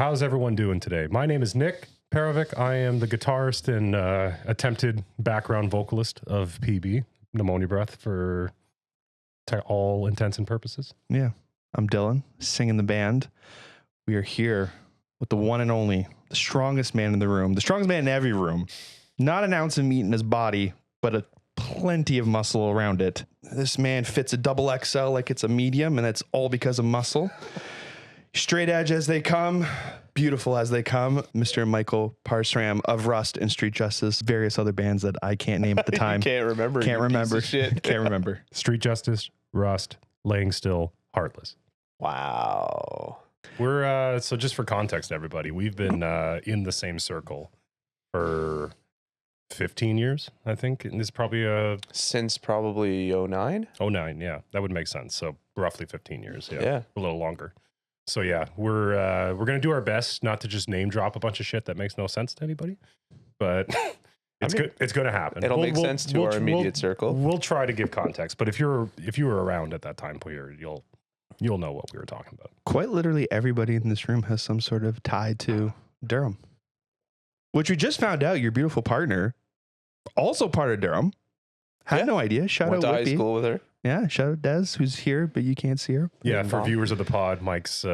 how's everyone doing today? My name is Nick Perovic. I am the guitarist and attempted background vocalist of PB, Pneumonia Breath, for all intents and purposes. Yeah, I'm Dylan, singing the band. We are here with the one and only, the strongest man in the room, the strongest man in every room. Not an ounce of meat in his body, but a plenty of muscle around it. This man fits a double XL like it's a medium, and it's all because of muscle. Straight edge as they come, beautiful as they come. Mr. Michael Parsram of Rust and Street Justice, various other bands that I can't name at the time. Can't remember. Can't remember. Street Justice, Rust, Laying Still, Heartless. Wow. We're so just for context, everybody, we've been in the same circle for 15 years, I think. And this is probably Since probably 09? 09, yeah. That would make sense. So roughly 15 years, Yeah. A little longer. So yeah, we're gonna do our best not to just name drop a bunch of shit that makes no sense to anybody, but it's gonna happen. It'll make sense to our immediate circle. We'll try to give context, but if you were around at that time period, you'll know what we were talking about. Quite literally everybody in this room has some sort of tie to Durham, which we just found out your beautiful partner, also part of Durham. Had no idea. Shout Went out to high Whippy. school with her. Yeah, shout out Des, who's here, but you can't see her. Yeah, for viewers of the pod, Mike's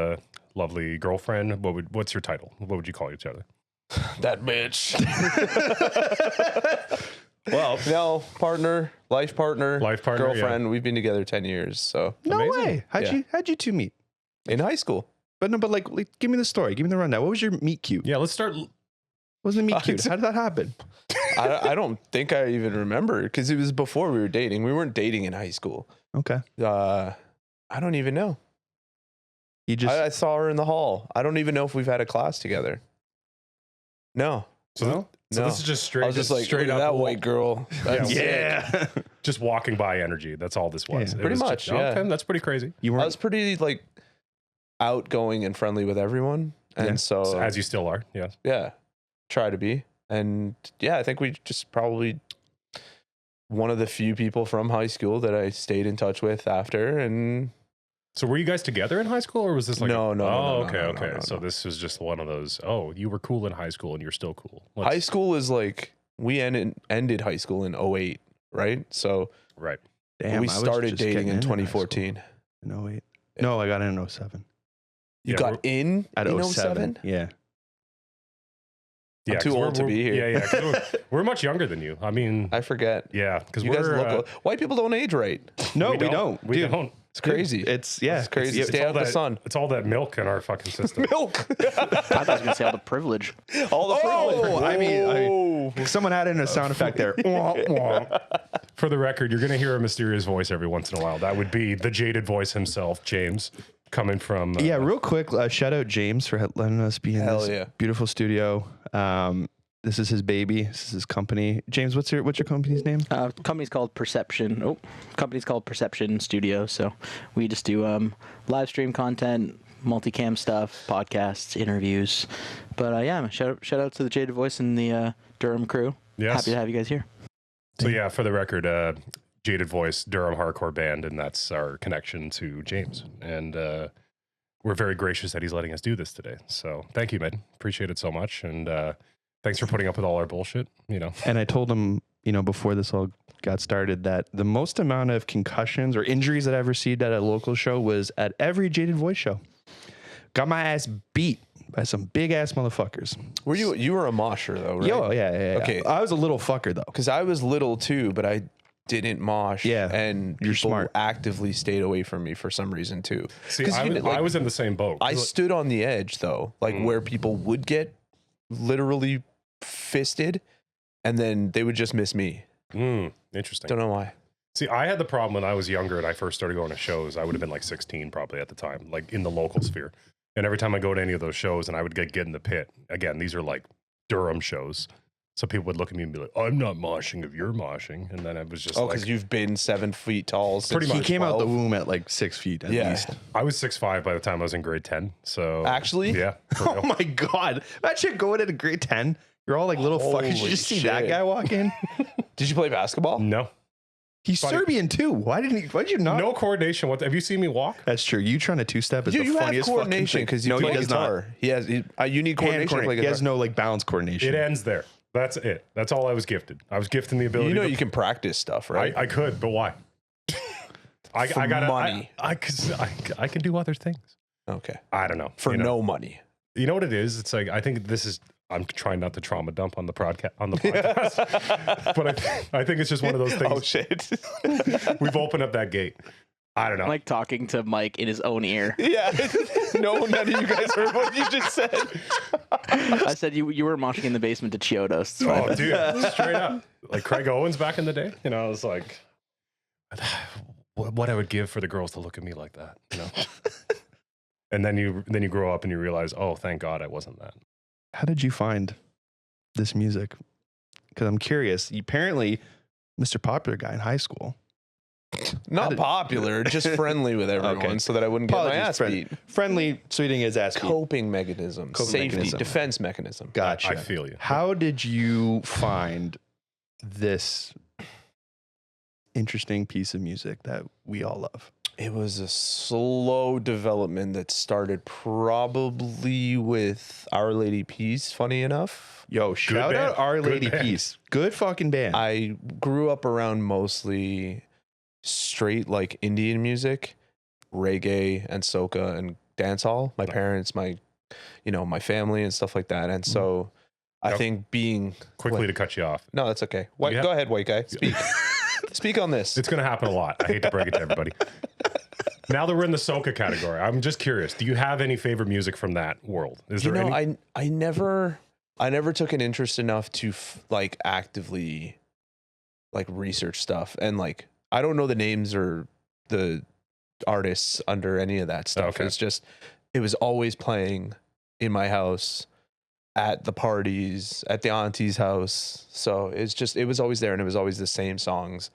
lovely girlfriend. What's your title? What would you call each other? That bitch. Well, no, life partner, girlfriend. Yeah. We've been together 10 years. So no amazing. way. How'd you two meet? In high school. But like, give me the story. Give me the rundown. What was your meet cute? Yeah, let's start. What was the meet cute? How did that happen? I don't think I even remember because it was before we were dating. We weren't dating in high school. Okay. I don't even know. I saw her in the hall. I don't even know if we've had a class together. No. So this is just straight. I was just like, straight up that white girl. That's yeah. Just walking by energy. That's all this was. Yeah, pretty much. Yeah. Okay, that's pretty crazy. I was pretty like outgoing and friendly with everyone, and so as you still are. Yeah. Yeah. Try to be. And yeah, I think we just probably one of the few people from high school that I stayed in touch with after. And so were you guys together in high school, or was this like no. Okay. So this was just one of those, you were cool in high school and you're still cool. High school is like, we ended high school in 08, right? So right. Damn, we started dating in 2014. In 08. No, I got in 07. You got in at 07? Yeah. I'm too old to be here. Yeah. We're much younger than you. I mean, I forget. Yeah, because you guys look. White people don't age right. No, we don't. We don't. It's crazy. It's crazy. Stay out of the sun. It's all that milk in our fucking system. Milk. I thought I was gonna say all the privilege. All the privilege. I mean, someone had in a sound effect there. For the record, you're going to hear a mysterious voice every once in a while. That would be the jaded voice himself, James, coming from. Yeah, real quick, shout out James for letting us be in this beautiful studio. This is his baby. This is his company. James, what's your company's name? Company's called Perception. Company's called Perception Studio. So we just do live stream content, multicam stuff, podcasts, interviews. But yeah, shout out to the Jaded Voice and the Durham crew. Yes. Happy to have you guys here. So yeah, for the record, Jaded Voice, Durham hardcore band, and that's our connection to James. And we're very gracious that he's letting us do this today. So thank you, man. Appreciate it so much. And thanks for putting up with all our bullshit, And I told him, before this all got started, that the most amount of concussions or injuries that I've received at a local show was at every Jaded Voice show. Got my ass beat by some big ass motherfuckers. Were you were a mosher though, right? Yo, yeah. Okay. I was a little fucker though. Because I was little too, but I didn't mosh. Yeah. And You're people smart. actively stayed away from me for some reason too. See, I was in the same boat. I stood on the edge though, like where people would get literally fisted and then they would just miss me. Interesting. Don't know why. See, I had the problem when I was younger and I first started going to shows. I would have been like 16 probably at the time, like in the local sphere. And every time I go to any of those shows and I would get in the pit, again, these are like Durham shows. So people would look at me and be like, I'm not moshing if you're moshing. And then I was just because you've been 7 feet tall. Pretty much. He came out the womb at like 6 feet at least. I was 6'5" by the time I was in grade 10. So actually? Yeah. Oh my God. Imagine going into grade 10. You're all like little fuckers. Did you just see that guy walk in? Did you play basketball? No. He's Buddy. Serbian too. Why did you not? No coordination. What have you seen me walk? That's true. You trying to two-step is You the have funniest fucking coordination thing. because you No, play he does guitar. He has. You need Hand coordination to play He guitar. has no like balance coordination. It ends there. That's it. That's all I was gifted. I was gifted the ability. You know to, you can practice stuff, right? I could, but why? I got money. I can do other things. Okay. I don't know. For you know? no money. You know what it is? It's like I think this is. I'm trying not to trauma dump on the podcast, but I think it's just one of those things. Oh shit. We've opened up that gate. I don't know. Like talking to Mike in his own ear. Yeah. None of you guys heard what you just said. I said you were moshing in the basement to Chiodos. It's fine. Oh, dude, straight up. Like Craig Owens back in the day. You know, I was like, what I would give for the girls to look at me like that. You know. And then you grow up and you realize, oh, thank God I wasn't that. How did you find this music? Because I'm curious. Apparently, Mr. Popular Guy in high school. Not popular, just friendly with everyone Okay. so that I wouldn't get my ass beat. Friendly, so he didn't get his ass beat. Coping mechanism, safety, mechanism. defense mechanism. Gotcha. I feel you. How did you find this interesting piece of music that we all love? It was a slow development that started probably with Our Lady Peace, funny enough. Yo, shout band. out Our Good Lady band. Peace. Good fucking band. I grew up around mostly straight like Indian music, reggae and soca and dancehall. My parents, my family and stuff like that. And so I Yep. think being Quickly to cut you off. no, that's okay. Yeah. Go ahead, white guy. Speak. Speak on this. It's going to happen a lot. I hate to break it to everybody. Now that we're in the soca category, I'm just curious. Do you have any favorite music from that world? Is there any? I never took an interest enough to like actively like research stuff, and like I don't know the names or the artists under any of that stuff. Okay. It's just it was always playing in my house, at the parties, at the auntie's house. So it was always there, and it was always the same songs,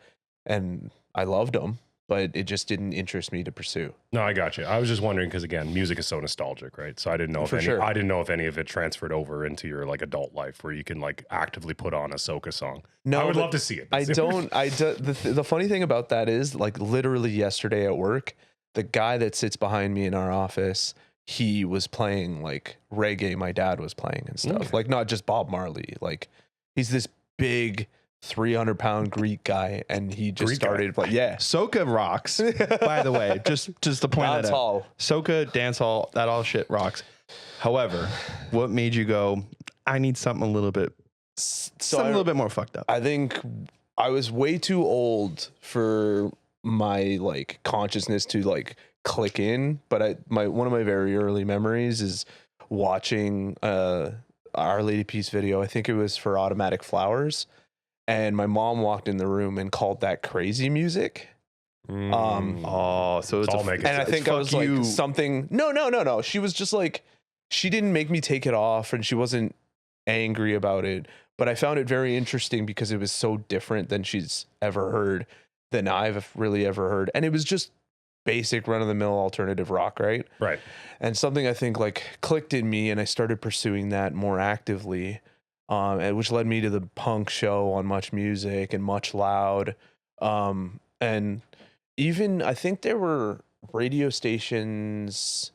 and I loved them. But it just didn't interest me to pursue. No, I got you. I was just wondering because again, music is so nostalgic, right? So I didn't know if For any. sure. I didn't know if any of it transferred over into your like adult life where you can like actively put on a soca song. No, I would but love to see it. The funny thing about that is like literally yesterday at work, the guy that sits behind me in our office, he was playing like reggae my dad was playing and stuff. Okay. Like not just Bob Marley. Like he's this big 300-pound Greek guy, and he just Greek guy? started like Soca rocks, by the way. Just to point Dance that out. hall. Soca, dance hall, that all shit rocks. However, what made you go, I need something a little bit So a little bit more fucked up? I think I was way too old for my like consciousness to like click in, but one of my very early memories is watching Our Lady Peace video. I think it was for Automatic Flowers, and my mom walked in the room and called that crazy music. Oh, so it's all making And I sense. think I was like something. No. She was just like, she didn't make me take it off, and she wasn't angry about it. But I found it very interesting because it was so different than she's ever heard, than I've really ever heard, and it was just basic run of the mill alternative rock, right? Right. And something I think like clicked in me, and I started pursuing that more actively, and which led me to the punk show on Much Music and Much Loud, and even I think there were radio stations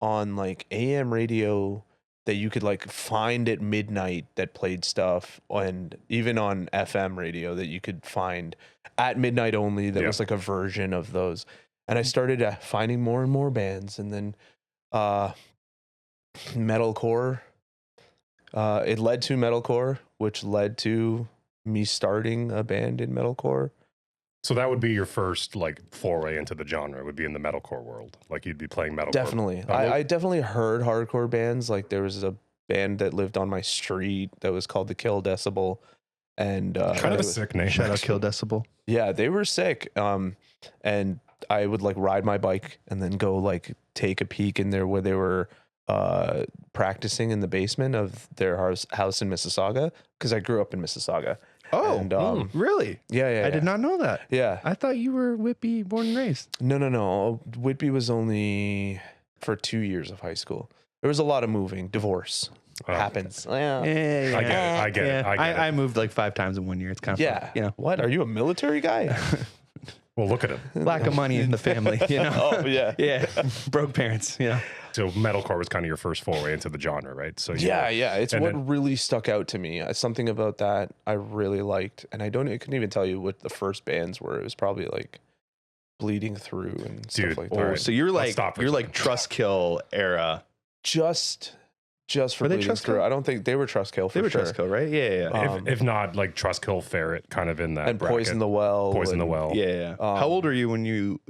on like AM radio that you could like find at midnight that played stuff, and even on FM radio that you could find at midnight only that was like a version of those. And I started finding more and more bands, and then metalcore. It led to metalcore, which led to me starting a band in metalcore. So that would be your first like foray into the genre, would be in the metalcore world. Like you'd be playing metalcore. Definitely. I definitely heard hardcore bands. Like there was a band that lived on my street that was called the Kill Decibel. And kind of a sick name. Shout out actually. Kill Decibel. yeah, they were sick. And I would like ride my bike and then go like take a peek in there where they were practicing in the basement of their house in Mississauga, because I grew up in Mississauga. Oh, And, really? Yeah. I did not know that. Yeah. I thought you were Whitby born and raised. No. Whitby was only for 2 years of high school. There was a lot of moving. Divorce happens. Yeah. I get it. I moved like 5 times in 1 year. It's kind of Yeah. fun, you know. What? Are you a military guy? Well, look at him. Lack of money in the family, you know. Oh yeah. Yeah, broke parents. Yeah, So metalcore was kind of your first foray into the genre, right? So Yeah, it's and what then- really stuck out to me. Something about that I really liked, and I couldn't even tell you what the first bands were. It was probably like Bleeding Through and Dude, stuff like all that. right. so you're like stop for a you're like second. Trust Kill era. Just for Were they Bleeding Trustkill? Through. I don't think they were Trustkill for They were sure. Trust Kill, right? Yeah, yeah, if not like Trust Kill Ferret, kind of in that And bracket. Poison the Well. Poison the and Well. yeah. How old were you when you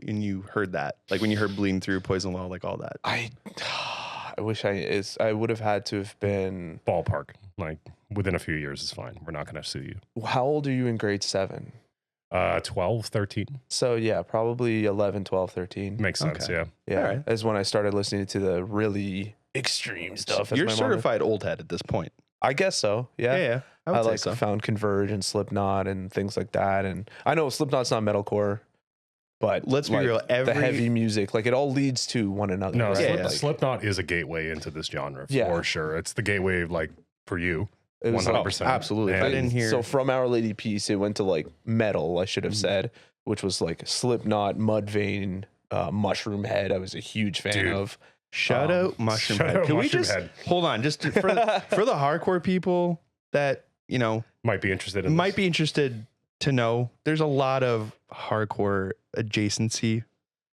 heard that? Like when you heard Bleeding Through, Poison Well, like all that. I wish I would have had to have been. Ballpark, like within a few years is fine. We're not going to sue you. How old are you in grade 7? 12, 13 So yeah, probably 11, 12, 13. makes sense. Okay. Yeah. Yeah, Alright. is when I started listening to the really extreme stuff. as You're my mom would- certified old head at this point. I guess so. Yeah. Yeah, I would I say like so. found Converge and Slipknot and things like that. And I know Slipknot's not metalcore, but Let's be like, real, the every- heavy music, like it all leads to one another. No, right? yeah. Like, Slipknot is a gateway into this genre for Yeah. sure. It's the gateway, like for you, it was 100%. like, Absolutely. If I And didn't hear. so from Our Lady Peace, it went to like metal, I should have Mhm. said, which was like Slipknot, Mudvayne, Mushroom Head. I was a huge fan Dude. of. Shout out Mushroom shout Head. out Can we Mushroom just Head. hold on? Just for the hardcore people that might be interested in might this. be interested to know, there's a lot of hardcore adjacency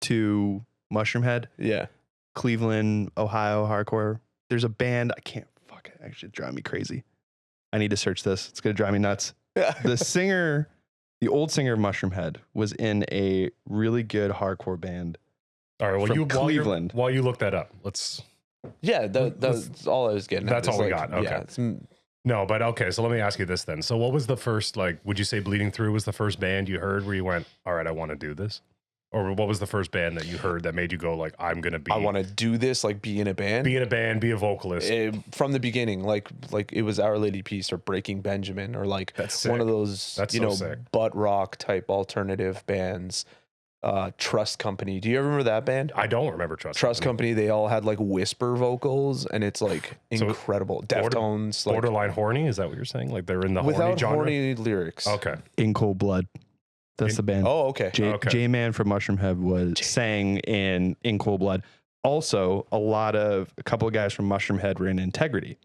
to Mushroom Head, Yeah. Cleveland, Ohio hardcore. There's a band I can't fuck it. Actually, drive me crazy. I need to search this. It's gonna drive me nuts. The singer, the old singer of Mushroom Head, was in a really good hardcore band. All right. Well, from you Cleveland. while you look that up, let's. Yeah, that's all I was getting at. That's is all we like, got. Okay. Yeah, it's, No, but okay. So let me ask you this then. So what was the first, like, would you say Bleeding Through was the first band you heard where you went, all right, I want to do this? Or what was the first band that you heard that made you go like, I'm going to be, I want to do this, like be in a band. be in a band, be a vocalist? From the beginning, like it was Our Lady Peace or Breaking Benjamin or like That's one of sick. those That's you so know sick. butt rock type alternative bands. Trust Company. Do you ever remember that band? I don't remember Trust Company. They all had like whisper vocals, and it's like So incredible. Deftones, like Borderline horny? Is that what you're saying? Like they're in the horny without genre? horny lyrics. Okay. In Cold Blood. That's the band. Oh, okay. Okay. J-Man from Mushroom Head sang in Cold Blood. Also, a couple of guys from Mushroom Head were in Integrity.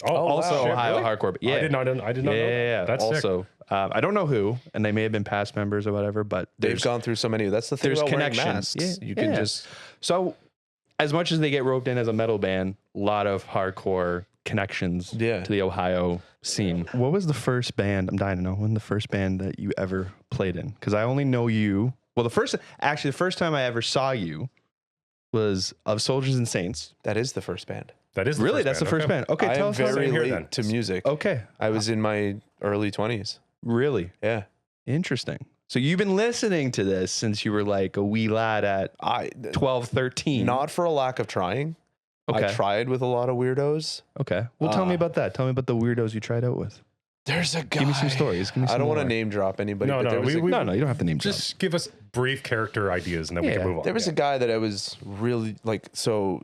Oh, Also, shit, Ohio really? hardcore. Yeah, I did not know that. That's sick. also, I don't know who, and they may have been past members or whatever, but They've there's gone through so many. That's the thing there's about wearing connections. masks. Yeah, You can yeah. just so. As much as they get roped in as a metal band, a lot of hardcore connections Yeah. to the Ohio scene. What was the first band? I'm dying to know. When the first band that you ever played in? Because I only know you. Well, the first time I ever saw you was of Soldiers and Saints. that is the first band. That is the Really, first that's the band. first Okay. band. Okay, I tell am us how. very Same here late then. to music. Okay, I was in my early 20s. really Yeah. interesting. So you've been listening to this since you were like a wee lad at I 12, 13. not for a lack of trying. Okay. I tried with a lot of weirdos. Okay. Well, tell me Uh, about that. Tell me about the weirdos you tried out with. There's a guy. Give me some stories. Give me some I don't want to more. name drop anybody. No, but no, there was, we- No, you don't have to name drop. Just give us brief character ideas and then we Yeah. can move on. there was Yeah. a guy that I was really like. So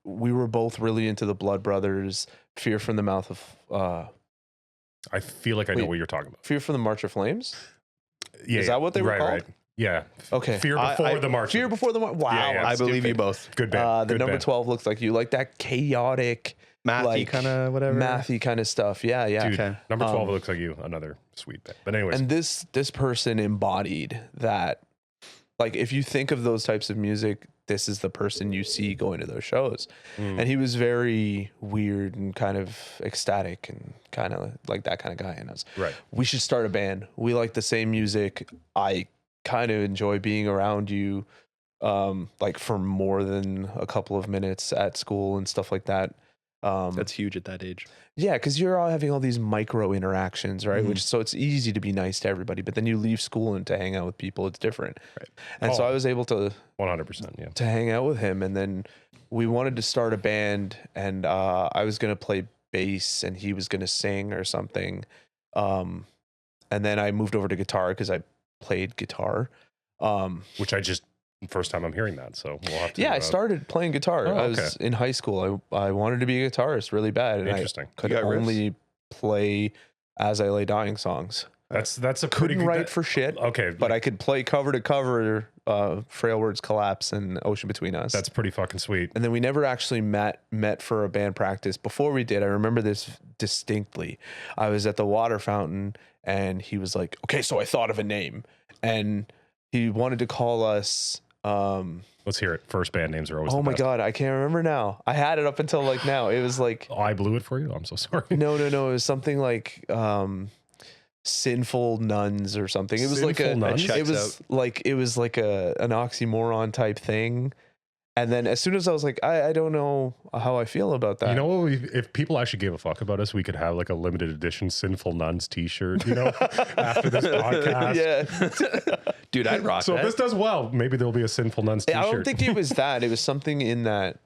we were both really into the Blood Brothers, Fear from the Mouth of I feel like I know Wait. what you're talking about. Fear from the March of Flames. Yeah, Is that what they were right, called? Right. Yeah. Okay. Fear before the March. Fear before the March. Wow. Yeah, yeah. I'm I believe you stupid. both. Good band. The Good number band. 12 looks like you, like that chaotic, Mathy like, kind of whatever. mathy kind of stuff. Yeah, yeah. Dude, Okay. number 12 Um, looks like you. Another sweet band. But anyways, And this person embodied that. Like, if you think of those types of music, this is the person you see going to those shows. Mm. And he was very weird and kind of ecstatic and kind of like that kind of guy. And I was, right. we should start a band. We like the same music. I kind of enjoy being around you, like for more than a couple of minutes at school and stuff like that. That's huge at that age. Yeah, because you're all having all these micro interactions, right? Mhm. Which so it's easy to be nice to everybody, but then you leave school and to hang out with people, it's different. Right. And so Oh. I was able to 100%. Yeah. hang out with him, and then we wanted to start a band, and I was gonna play bass, and he was gonna sing or something. And then I moved over to guitar because I played guitar. Which I just, first time I'm hearing that. So we'll have to. Yeah, I started playing guitar. Oh, I was okay. in high school. I wanted to be a guitarist really bad, and I Interesting. could You got riffs? only play As I Lay Dying songs. That's a pretty Couldn't good write for shit. Okay, But I could play cover to cover Frail Words Collapse and Ocean Between Us. that's pretty fucking sweet. And then we never actually met for a band practice. Before we did, I remember this distinctly. I was at the water fountain and he was like, okay, so I thought of a name. And he wanted to call us... Let's hear it. First band names are always oh the my best. God, I can't remember now. I had it up until like now. It was like... I blew it for you. I'm so sorry. No. It was something like... Sinful Nuns or something. It was Sinful Nuns? it was like an oxymoron type thing. And then as soon as I was like, I don't know how I feel about that. You know what? If people actually gave a fuck about us, we could have like a limited edition Sinful Nuns T-shirt. You know, after this podcast. Yeah. Dude, I'd rock So that. if this does well, maybe there'll be a Sinful Nuns T-shirt. I don't think it was that. It was something in that.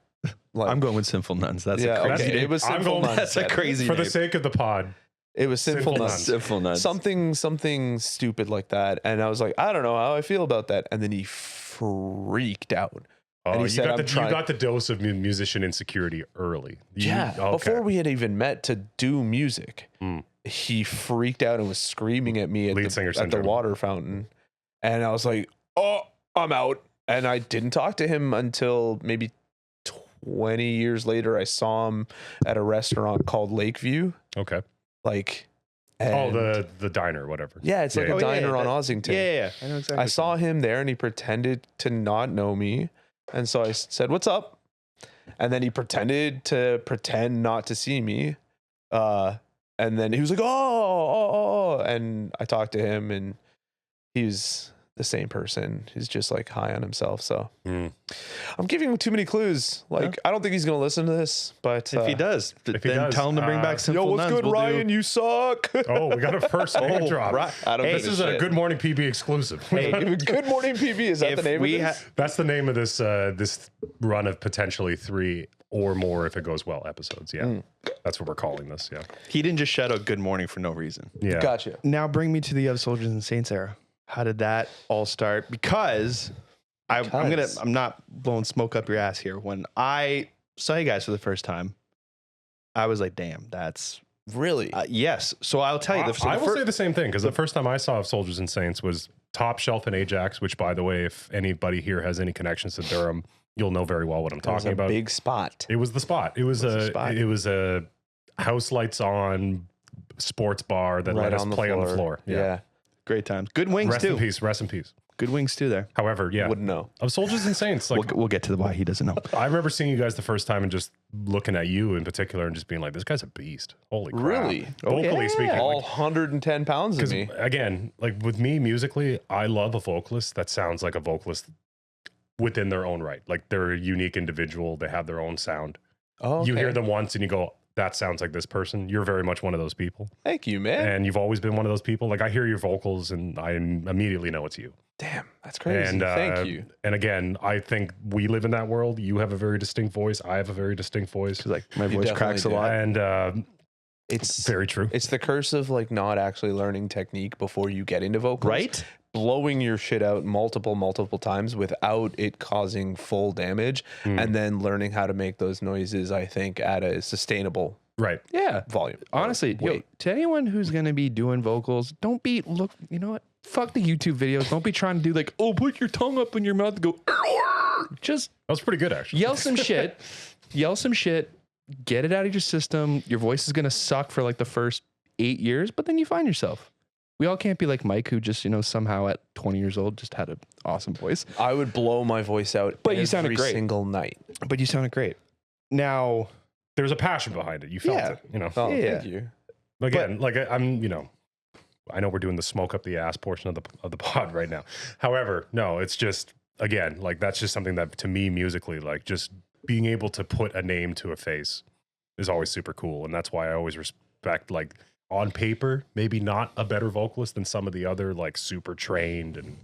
Like, I'm going with Sinful Nuns. That's yeah, a crazy okay. name. It was I'm Sinful going- Nuns. That's a then. crazy for the name. sake of the pod. It was Sinful Sinful Nuns. Nuns. Sinful Nuns. Something stupid like that. And I was like, I don't know how I feel about that. And then he freaked out. Oh, And he you said, got "I'm the trying-" you got the dose of musician insecurity early. Okay. Before we had even met to do music, he freaked out and was screaming at me Lead singer at the syndrome. water fountain. And I was like, oh, I'm out. And I didn't talk to him until maybe 20 years later. I saw him at a restaurant called Lakeview. Okay. Like, Oh, and- the diner, whatever. yeah, it's like Yeah, a yeah. diner on that- Ossington. Yeah. I know exactly. I saw him there and he pretended to not know me. And so I said, what's up? And then he pretended not to see me. And then he was like, oh. And I talked to him and he's the same person. He's just like high on himself. So I'm giving him too many clues. Like, I don't think he's going to listen to this, but If he does, if he then does, tell him to bring back yo, Sinful what's Nuns. good, We'll do- Ryan? You suck. Oh, we got a first name drop. right. I don't This give is a a shit. Good Morning PB exclusive. Hey, Good Morning PB. Is that if the name we of this? That's the name of this this run of potentially 3 or more, if it goes well, episodes. Yeah, that's what we're calling this. Yeah, he didn't just shout out Good Morning for no reason. yeah. Gotcha. Now bring me to the Of Soldiers and Saints era. How did that all start? Because I'm not blowing smoke up your ass here. When I saw you guys for the first time, I was like, damn, that's Really? yes. So I'll tell you. I will say the same thing because the first time I saw of Soldiers and Saints was Top Shelf in Ajax, which, by the way, if anybody here has any connections to Durham, you'll know very well what I'm That was talking a about. big spot. It was the spot. It was the spot. It was a house lights on sports bar that let us play on the floor. Yeah. great times. Good wings Rest in too. peace. Rest in peace. Good wings too. There. However, yeah, Wouldn't know. of Soldiers and Saints, like We'll get to the why he doesn't know. I remember seeing you guys the first time and just looking at you in particular and just being like, this guy's a beast. Holy crap. Really? Vocally speaking. All Like, 110 pounds of because me. again, like with me musically, I love a vocalist that sounds like a vocalist within their own right. Like they're a unique individual. They have their own sound. Oh, You hear them once and you go, that sounds like this person. You're very much one of those people. Thank you, man. And you've always been one of those people. Like I hear your vocals and I immediately know it's you. Damn, that's crazy. And Thank you. And again, I think we live in that world. You have a very distinct voice. I have a very distinct voice. Because like my You voice definitely cracks a do. lot. And It's very true. It's the curse of like not actually learning technique before you get into vocals. Right? Blowing your shit out multiple times without it causing full damage, and then learning how to make those noises, I think, at a sustainable Right. Yeah. volume. Honestly, yo, Wait. to anyone who's gonna be doing vocals, don't be you know what? Fuck the YouTube videos. Don't be trying to do like, oh, put your tongue up in your mouth and go. Just That was pretty good, actually. yell some shit. Yell some shit. Get it out of your system. Your voice is gonna suck for like the first 8 years, but then you find yourself. We all can't be like Mike, who just somehow at 20 years old just had an awesome voice. I would blow my voice out, But you sounded every great. single night. But you sounded great. Now, There's a passion behind it. You felt Yeah. it, Oh, Yeah. thank you. Again, like I'm, I know we're doing the smoke up the ass portion of the pod right now. However, no, it's just again, like that's just something that to me musically, like just being able to put a name to a face is always super cool, and that's why I always respect like on paper, maybe not a better vocalist than some of the other like super trained and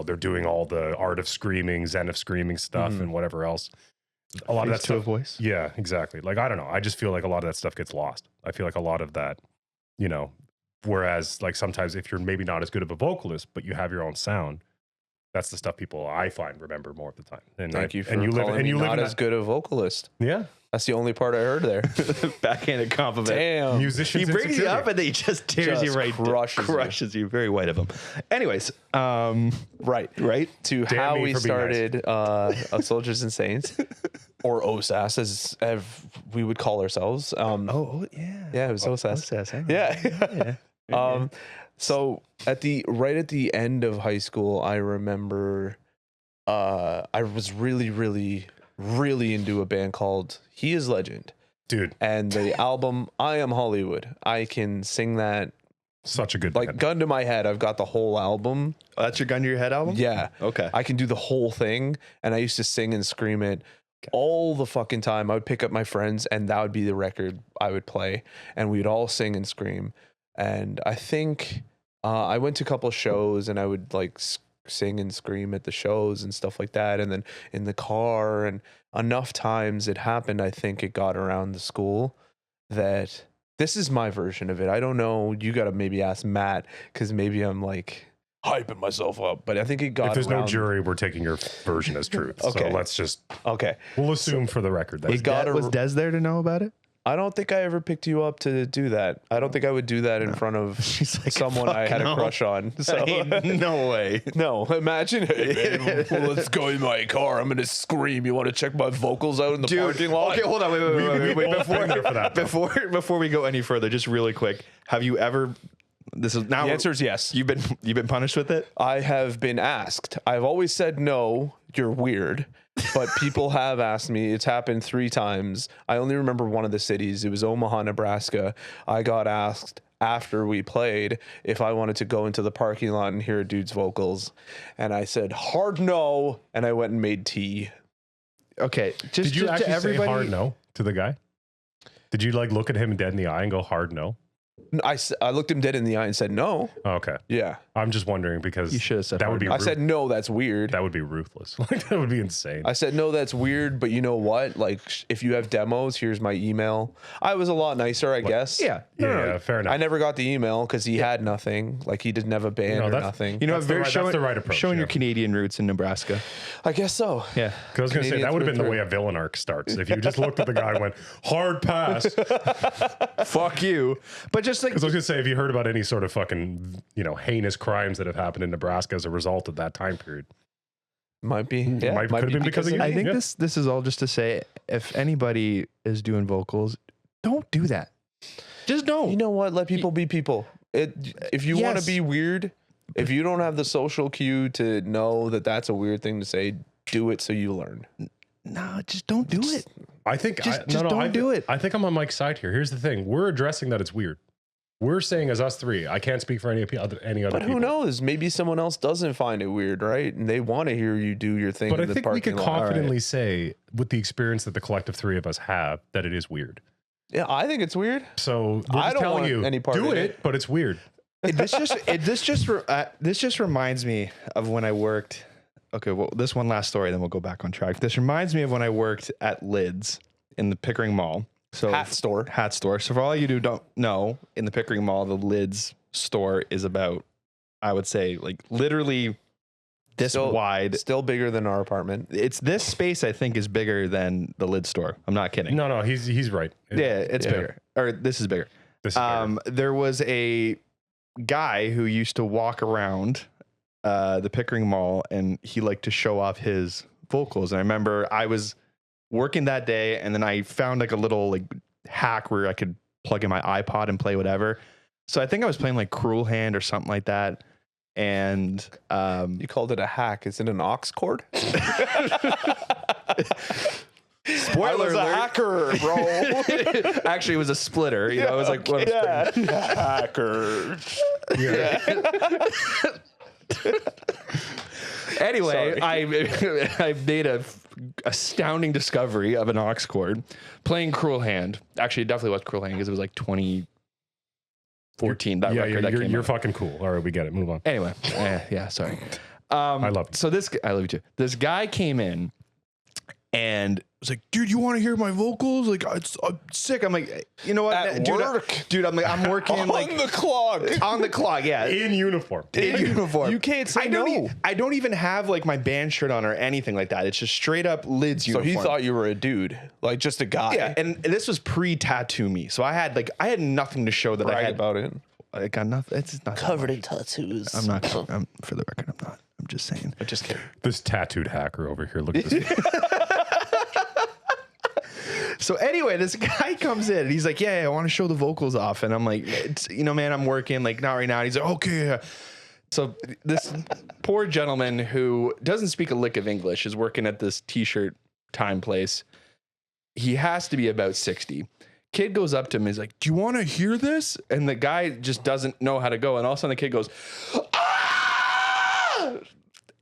they're doing all the art of screaming, zen of screaming stuff and whatever else. A lot of that to a stuff. voice. Yeah, exactly. Like, I don't know. I just feel like a lot of that stuff gets lost. I feel like a lot of that, whereas like sometimes if you're maybe not as good of a vocalist, but you have your own sound, that's the stuff people I find remember more of the time. And Thank you for and you live calling and me you live not in as that, good a vocalist. yeah. That's the only part I heard there. Backhanded compliment. Damn. Musicians He brings you insecurity. up and then he just tears you Just right, crushes you. Very white of him. Anyways, Right. To Damn how me we for being started Soldiers and Saints, or OSAS as we would call ourselves. yeah. Yeah, it was OSAS. Yeah. So at the end of high school, I remember I was really into a band called He Is Legend. Dude, And the album I Am Hollywood. I can sing that such a good like band. gun to my head. I've got the whole album. Oh, that's your Gun to Your Head album? Yeah. Okay. I can do the whole thing, and I used to sing and scream it all the fucking time. I would pick up my friends, and that would be the record I would play, and we'd all sing and scream. And I think I went to a couple of shows, and I would like sing and scream at the shows and stuff like that, and then in the car, and enough times it happened. I think it got around the school that this is my version of it. I don't know. You got to maybe ask Matt, because maybe I'm like hyping myself up, but I think it got If there's around. no jury, we're taking your version as truth. Okay. So let's just, Okay. we'll assume for the record that Was Des there to know about it? I don't think I ever picked you up to do that. I don't think I would do that in front of She's like, someone I had a crush on. So no way. no, imagine, hey man, well, let's go in my car. I'm gonna scream. You want to check my vocals out in the parking lot? Okay, hold on. Wait. We've both been there for that, though. Before we go any further, just really quick. Have you ever? This is now. The answer is yes. You've been punished with it. I have been asked. I've always said no. You're weird. But people have asked me. It's happened 3 times. I only remember one of the cities. It was Omaha, Nebraska. I got asked after we played if I wanted to go into the parking lot and hear a dude's vocals. And I said, hard no. And I went and made tea. Okay, just Did you to actually everybody, say hard no to the guy? Did you like look at him dead in the eye and go hard no? I looked him dead in the eye and said, no. Oh, okay. Yeah. I'm just wondering because You should have said that hard would be no. I said, no, that's weird. that would be ruthless. Like that would be insane. I said, no, that's weird. But you know what? Like, if you have demos, here's my email. I was a lot nicer, I guess. Yeah, yeah, fair enough. I never got the email because he had nothing. Like, he didn't have a band No, or that's- nothing. You know, That's very the right- showing that's the right approach, showing your yeah. Canadian roots in Nebraska. I guess so. Yeah. 'Cause I was going to say that Canadians would have been the through. way a villain arc starts. If you just looked at the guy and went hard pass. Because Fuck you. But just like I was going to say if you heard about any sort of fucking heinous crimes that have happened in Nebraska as a result of that time period, Might be. Yeah. Might- could have been because of you. I think Yeah. this is all just to say, if anybody is doing vocals, don't do that. Just don't. You know what? Let people be people. If you want Yes. to be weird, if you don't have the social cue to know that that's a weird thing to say, do it so you learn. No, just don't do it. I think Just don't do it. I think I'm on Mike's side here. Here's the thing: we're addressing that it's weird. We're saying as us three. I can't speak for any other But people. who knows? Maybe someone else doesn't find it weird, right? And they want to hear you do your thing. But in I the think we could parking lot. confidently say, with the experience that the collective 3 of us have, that it is weird. Yeah, I think it's weird. So we're I just don't telling want you, any part do in it, it. but it's weird. This just reminds me of when I worked. Okay, well, this one last story, then we'll go back on track. This reminds me of when I worked at Lids in the Pickering Mall. So Hat store. Hat store. So for all you who don't know, in the Pickering Mall, the Lids store is about, I would say, like literally this wide. Still bigger than our apartment. It's this space I think is bigger than the Lids store. I'm not kidding. No, he's right. Yeah, it's bigger. Or this is bigger. This is bigger. There was a guy who used to walk around the Pickering Mall, and he liked to show off his vocals. And I remember I was working that day, and then I found like a little like hack where I could plug in my iPod and play whatever. So I think I was playing like Cruel Hand or something like that. And You called it a hack. Is it an aux cord? spoiler I was a alert. hacker, bro. Actually, it was a splitter. You know, it was like one of those hacker. Anyway, I made a astounding discovery of an aux cord playing Cruel Hand. Actually, it definitely was Cruel Hand because it was like 2014. That record that came you're out. fucking cool. All right, we get it. Move on. Anyway, yeah, sorry. I love you. So I love you too. This guy came in, and was like, dude, you want to hear my vocals? Like, I'm sick. I'm like, you know what, At dude, work? dude, I'm like, I'm working on like the clock. on the clock, yeah, In uniform. in uniform. You can't say no. I don't even have like my band shirt on or anything like that. It's just straight up lids So uniform. he thought you were a dude, like just a guy. yeah, and this was pre-tattoo me, so I had nothing to show that I brag had. about it. I got nothing. It's not that much. in tattoos. I'm not. For the record, I'm not. I'm just saying. I'm just kidding. This tattooed hacker over here. Look at this. So anyway, this guy comes in and he's like, yeah, I want to show the vocals off. And I'm like, man, I'm working, like, not right now. And he's like, okay. Yeah. So this poor gentleman who doesn't speak a lick of English is working at this t-shirt time place. He has to be about 60. Kid goes up to him and he's like, do you want to hear this? And the guy just doesn't know how to go. And all of a sudden the kid goes, ah!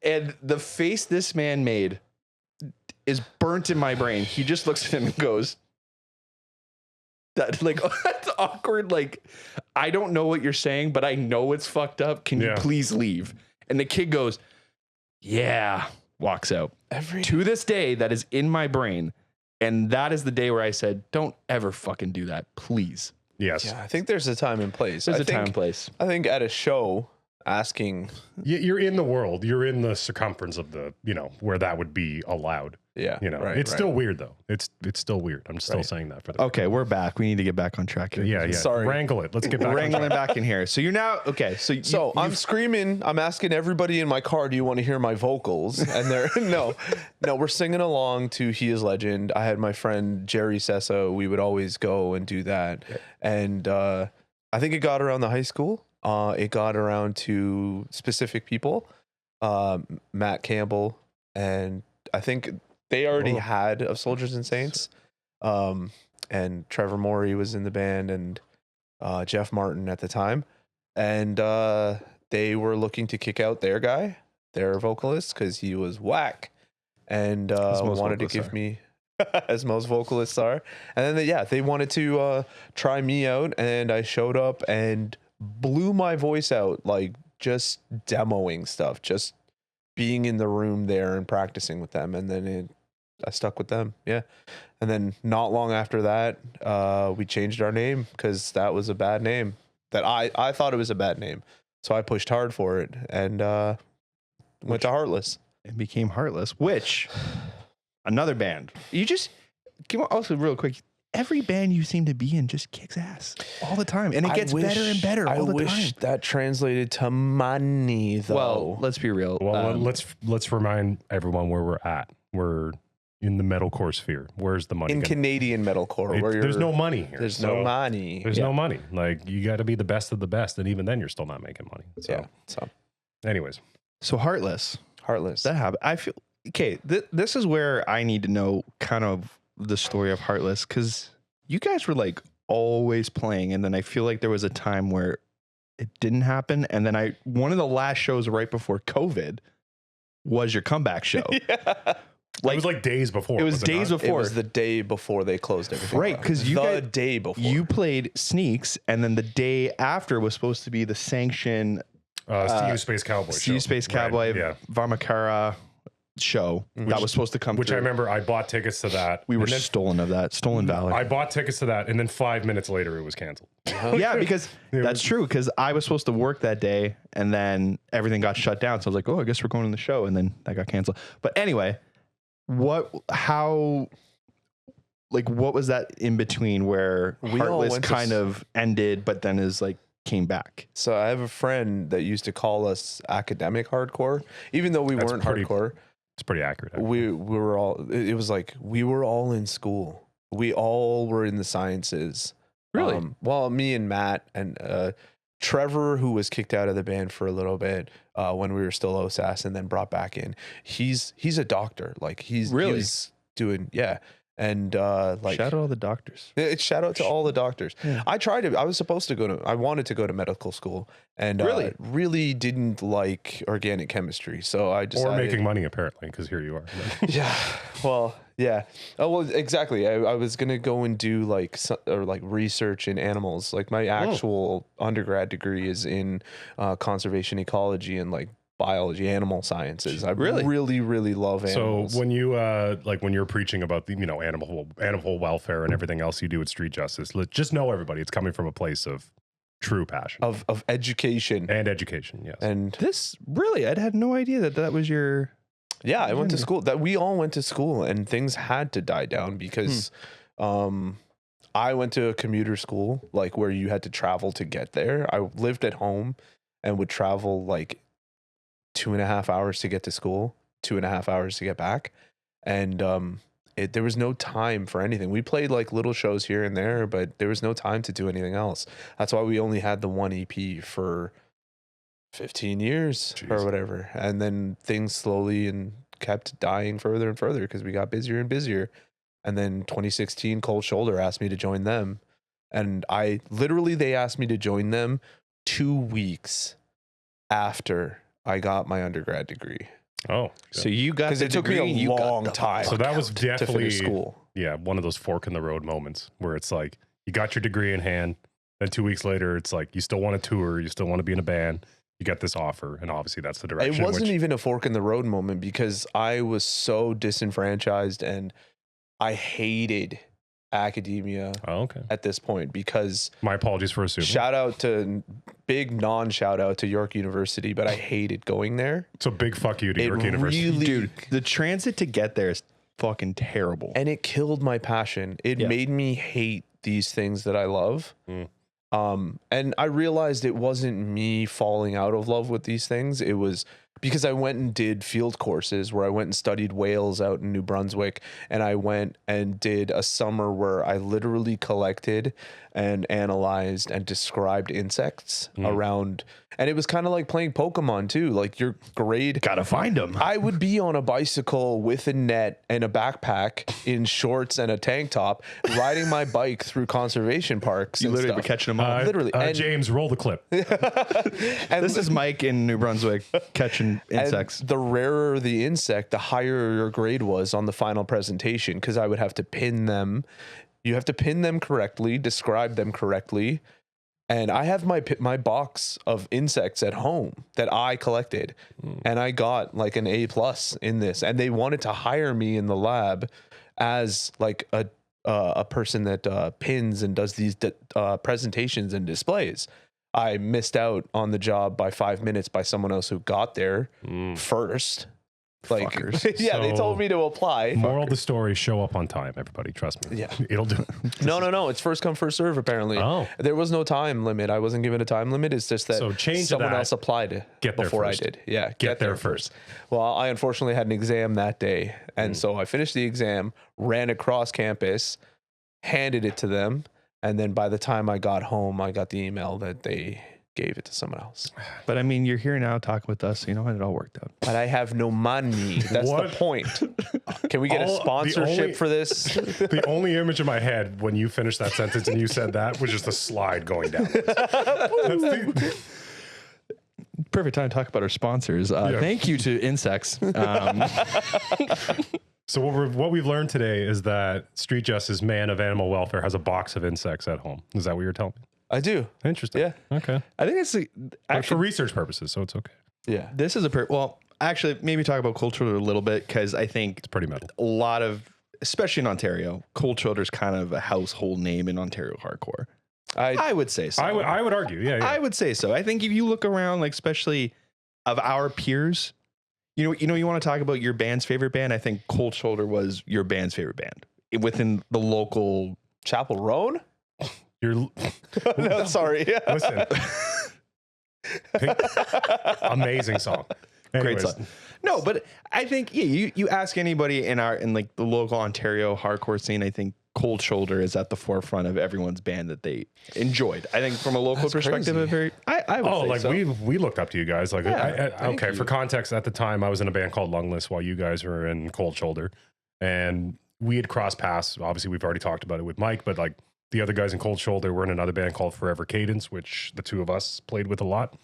And the face this man made is burnt in my brain. He just looks at him and goes, that like, that's awkward. Like, I don't know what you're saying, but I know it's fucked up. Can you please leave? And the kid goes, yeah, walks out. To this day, that is in my brain. And that is the day where I said, don't ever fucking do that, please. Yes. Yeah, I think there's a time and place. There's a time and place. I think at a show, asking. You're in the world. You're in the circumference of the, where that would be allowed. Yeah. It's still weird though. It's still weird. I'm still saying that for the Okay, we're back. We need to get back on track here. Yeah. Sorry. Wrangle it. Let's get back. Wrangling back in here. So you're now okay. So I'm screaming. I'm asking everybody in my car, "Do you want to hear my vocals?" And they're no. We're singing along to "He Is Legend." I had my friend Jerry Sessa. We would always go and do that. And I think it got around the high school. It got around to specific people, Matt Campbell, and I think they already had of Soldiers and Saints. And Trevor Morey was in the band, and Jeff Martin at the time. And they were looking to kick out their guy, their vocalist, because he was whack. And wanted to give me, as most vocalists are. And then, they wanted to try me out. And I showed up and blew my voice out, like just demoing stuff, just being in the room there and practicing with them. And then I stuck with them. Yeah. And then not long after that, we changed our name because that was a bad name that I thought it was a bad name. So I pushed hard for it and went to Heartless. It became Heartless, which another band. You just also real quick. Every band you seem to be in just kicks ass all the time, and it gets better and better all the time. I wish that translated to money, though. Well, let's be real. Well, let's remind everyone where we're at. We're in the metalcore sphere. Where's the money? In Canadian metalcore, there's no money here. There's no money. There's no money. Like, you got to be the best of the best, and even then, you're still not making money. So, anyways, so Heartless. That happened. I feel okay. This is where I need to know kind of the story of Heartless, because you guys were like always playing, and then I feel like there was a time where it didn't happen, and then one of the last shows right before COVID was your comeback show. Like, it was like days before. It was days before. It was the day before they closed everything. Right, because the day before you played Sneaks, and then the day after was supposed to be the Sanction See You Space Cowboy. See You Space Cowboy, Varmakara show that was supposed to come. Which I remember, I bought tickets to that. We were stolen valor. I bought tickets to that, and then 5 minutes later, it was canceled. Yeah, because that's true. Because I was supposed to work that day, and then everything got shut down. So I was like, "Oh, I guess we're going to the show," and then that got canceled. But anyway, what was that in between where Heartless kind of ended, but then is like came back? So I have a friend that used to call us academic hardcore, even though we weren't hardcore. It's pretty accurate. We were all. It was like we were all in school. We all were in the sciences. Really? Well, me and Matt and Trevor, who was kicked out of the band for a little bit when we were still OSAS, and then brought back in. He's a doctor. Like he's doing And like shout out all the doctors. It's shout out to all the doctors. Yeah. I wanted to go to medical school, and really didn't like organic chemistry. So I decided, or making money apparently, because here you are. Yeah. Well, yeah. Oh, well, exactly. I was gonna go and do like research in animals. Like my actual undergrad degree is in conservation ecology and like biology, animal sciences. I Really? really love animals. So when you like when you're preaching about the animal welfare and everything else you do at Street Justice, just know everybody it's coming from a place of true passion of education and education. Yes, and This really, I'd had no idea that was your. yeah, I went to school. That we all went to school, and things had to die down because I went to a commuter school, like where you had to travel to get there. I lived at home and would travel like 2.5 hours to get to school, 2.5 hours to get back. And there was no time for anything. We played like little shows here and there, but there was no time to do anything else. That's why we only had the one EP for 15 years or whatever. And then things slowly and kept dying further and further because we got busier and busier. And then 2016, Cold Shoulder asked me to join them. And they asked me to join them 2 weeks after I got my undergrad degree. Oh, So you got Because the it took me degree and a you got long the time so that was to definitely finish school. Yeah, one of those fork in the road moments where it's like you got your degree in hand, then 2 weeks later it's like you still want to tour, you still want to be in a band, you get this offer, and obviously that's the direction. It wasn't even a fork in the road moment because I was so disenfranchised and I hated academia Oh, okay. at this point because My apologies for assuming. big non-shout out to York University, but I hated going there. So big fuck you to It York University. really- Dude, the transit to get there is fucking terrible. And it killed my passion. It Yeah. made me hate these things that I love. Mm. And I realized it wasn't me falling out of love with these things. It was because I went and did field courses where I went and studied whales out in New Brunswick. And I went and did a summer where I literally collected and analyzed and described insects around. And it was kind of like playing Pokemon too. Like your grade. Gotta find them. I would be on a bicycle with a net and a backpack in shorts and a tank top, riding my bike through conservation parks. You and literally stuff. were catching them all. Literally. And- James, roll the clip. And This is Mike in New Brunswick catching insects. And the rarer the insect, the higher your grade was on the final presentation because I would have to pin them. You have to pin them correctly, describe them correctly. And I have my box of insects at home that I collected, and I got like an A+ in this. And they wanted to hire me in the lab as like a person that pins and does these presentations and displays. I missed out on the job by 5 minutes by someone else who got there first. Like, Fuckers. yeah, they So- told me to apply. Moral of the story, show up on time, everybody. Trust me. Yeah. It'll do. No. It's first come, first serve, apparently. Oh. There was no time limit. I wasn't given a time limit. It's just that So change someone that. else applied Get there before first. I did. Yeah. Get there first. Well, I unfortunately had an exam that day. And so I finished the exam, ran across campus, handed it to them. And then by the time I got home, I got the email that they gave it to someone else. But I mean, you're here now talking with us, so you know what? It all worked out. But I have no money. That's What? the point. Can we get a The sponsorship only- for this? The only image in my head when you finished that sentence and you said that was just a slide going down. That's the- Perfect time to talk about our sponsors. Thank you to Insects. So what we've learned today is that Street Justice Man of Animal Welfare has a box of insects at home. Is that what you're telling me? I do. Interesting. Yeah. Okay. I think it's But for actually research purposes, so it's okay. Yeah. this is well, actually, maybe talk about Cold Shoulder a little bit because I think It's pretty metal. a lot of, especially in Ontario, Cold Shoulder is kind of a household name in Ontario hardcore. I would say so. I would argue. Yeah. I would say so. I think if you look around, like especially of our peers, you want to talk about your band's favorite band. I think Cold Shoulder was your band's favorite band within the local. Chapel Road? You're No, sorry. listen. Amazing song. Great Anyways, song. No, but I think you ask anybody in like the local Ontario hardcore scene, I think Cold Shoulder is at the forefront of everyone's band that they enjoyed. I think from a local That's perspective, crazy. I would Oh, say like so. we looked up to you guys. Like, thank okay, you. for context, at the time I was in a band called Lungless while you guys were in Cold Shoulder, and we had crossed paths. Obviously, we've already talked about it with Mike, but like the other guys in Cold Shoulder were in another band called Forever Cadence, which the two of us played with a lot.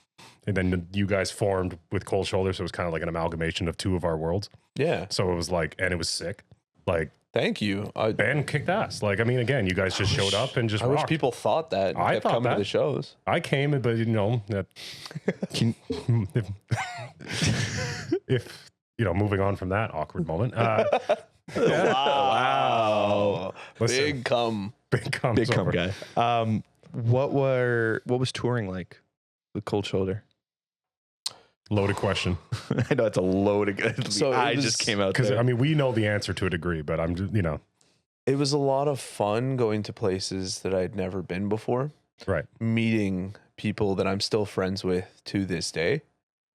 And then you guys formed with Cold Shoulder, so it was kind of like an amalgamation of two of our worlds. Yeah. So it was like, and it was sick. Like, Thank you. band kicked ass. Like, I mean, again, you guys just showed up and just I wish rocked. people thought that. And I kept thought coming that. to the shows. I came, but that if, moving on from that awkward moment. Wow. Listen, Big cum. big cum guy. What was touring like with Cold Shoulder? Loaded question. I know it's a loaded. So I it was- just came out Because, there. I mean, we know the answer to a degree, but I'm just, It was a lot of fun going to places that I'd never been before, right. meeting people that I'm still friends with to this day.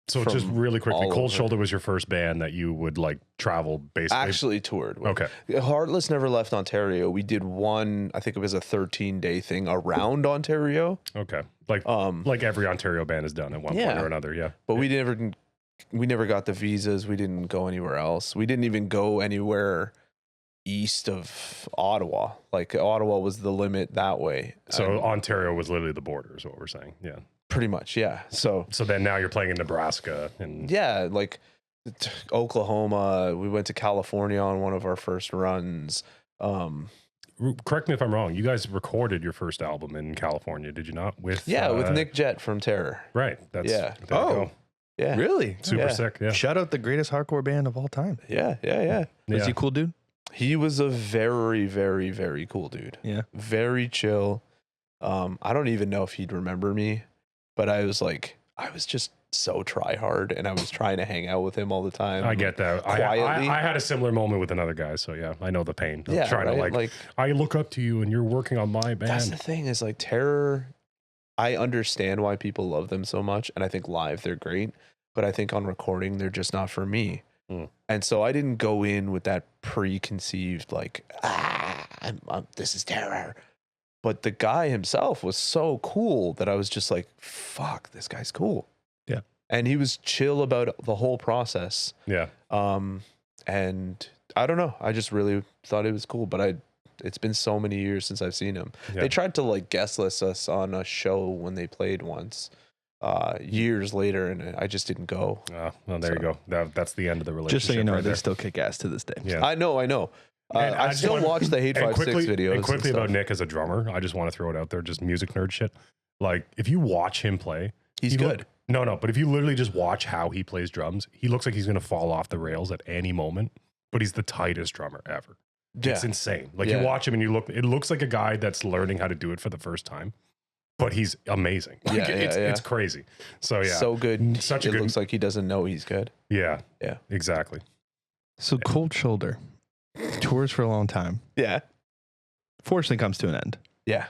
So From just really quickly, all Cold over. Shoulder was your first band that you would like travel basically. Actually toured with. Okay. Heartless never left Ontario. We did one, I think it was a 13-day thing around Ontario. Okay. Like every Ontario band has done at one point Yeah. or another. Yeah. But we never got the visas. We didn't go anywhere else. We didn't even go anywhere east of Ottawa. Like Ottawa was the limit that way. So Ontario was literally the border is what we're saying. Yeah. Pretty much, yeah. So then now you're playing in Nebraska and yeah, like Oklahoma. We went to California on one of our first runs. Correct me if I'm wrong. You guys recorded your first album in California, did you not? With Nick Jett from Terror. Right. That's Yeah. there you go. Yeah. Really? Super Yeah. sick. Yeah. Shout out the greatest hardcore band of all time. Yeah. Was Yeah. he a cool dude? He was a very, very, very cool dude. Yeah. Very chill. I don't even know if he'd remember me, but I was just so try hard and I was trying to hang out with him all the time. I get that. Quietly. I had a similar moment with another guy, so yeah, I know the pain. I'm Yeah, trying right? to like, I look up to you and you're working on my That's the band. thing is like Terror. I understand why people love them so much, and I think live they're great, but I think on recording they're just not for me. And so I didn't go in with that preconceived like, this is Terror. But the guy himself was so cool that I was just like, fuck, this guy's cool. Yeah. And he was chill about the whole process. Yeah. And I don't know. I just really thought it was cool, but it's been so many years since I've seen him. Yeah. They tried to like guest list us on a show when they played once, years later, and I just didn't go. Well, there you go. That's the end of the relationship. Just so you know, right they there. still kick ass to this day. Yeah. I know. And I just still want- watch the Hate and 56 videos. And quickly about stuff. Nick as a drummer, I just want to throw it out there, just music nerd shit. Like, if you watch him play, He's he good. But if you literally just watch how he plays drums, he looks like he's going to fall off the rails at any moment, but he's the tightest drummer ever. Yeah. It's insane. Like Yeah. you watch him and it looks like a guy that's learning how to do it for the first time, but he's amazing. Like, it's crazy. So yeah, So good. Such a it good- looks like he doesn't know he's good. yeah, Yeah. exactly. So Cold Shoulder tours for a long time. Yeah. Fortunately comes to an end. Yeah.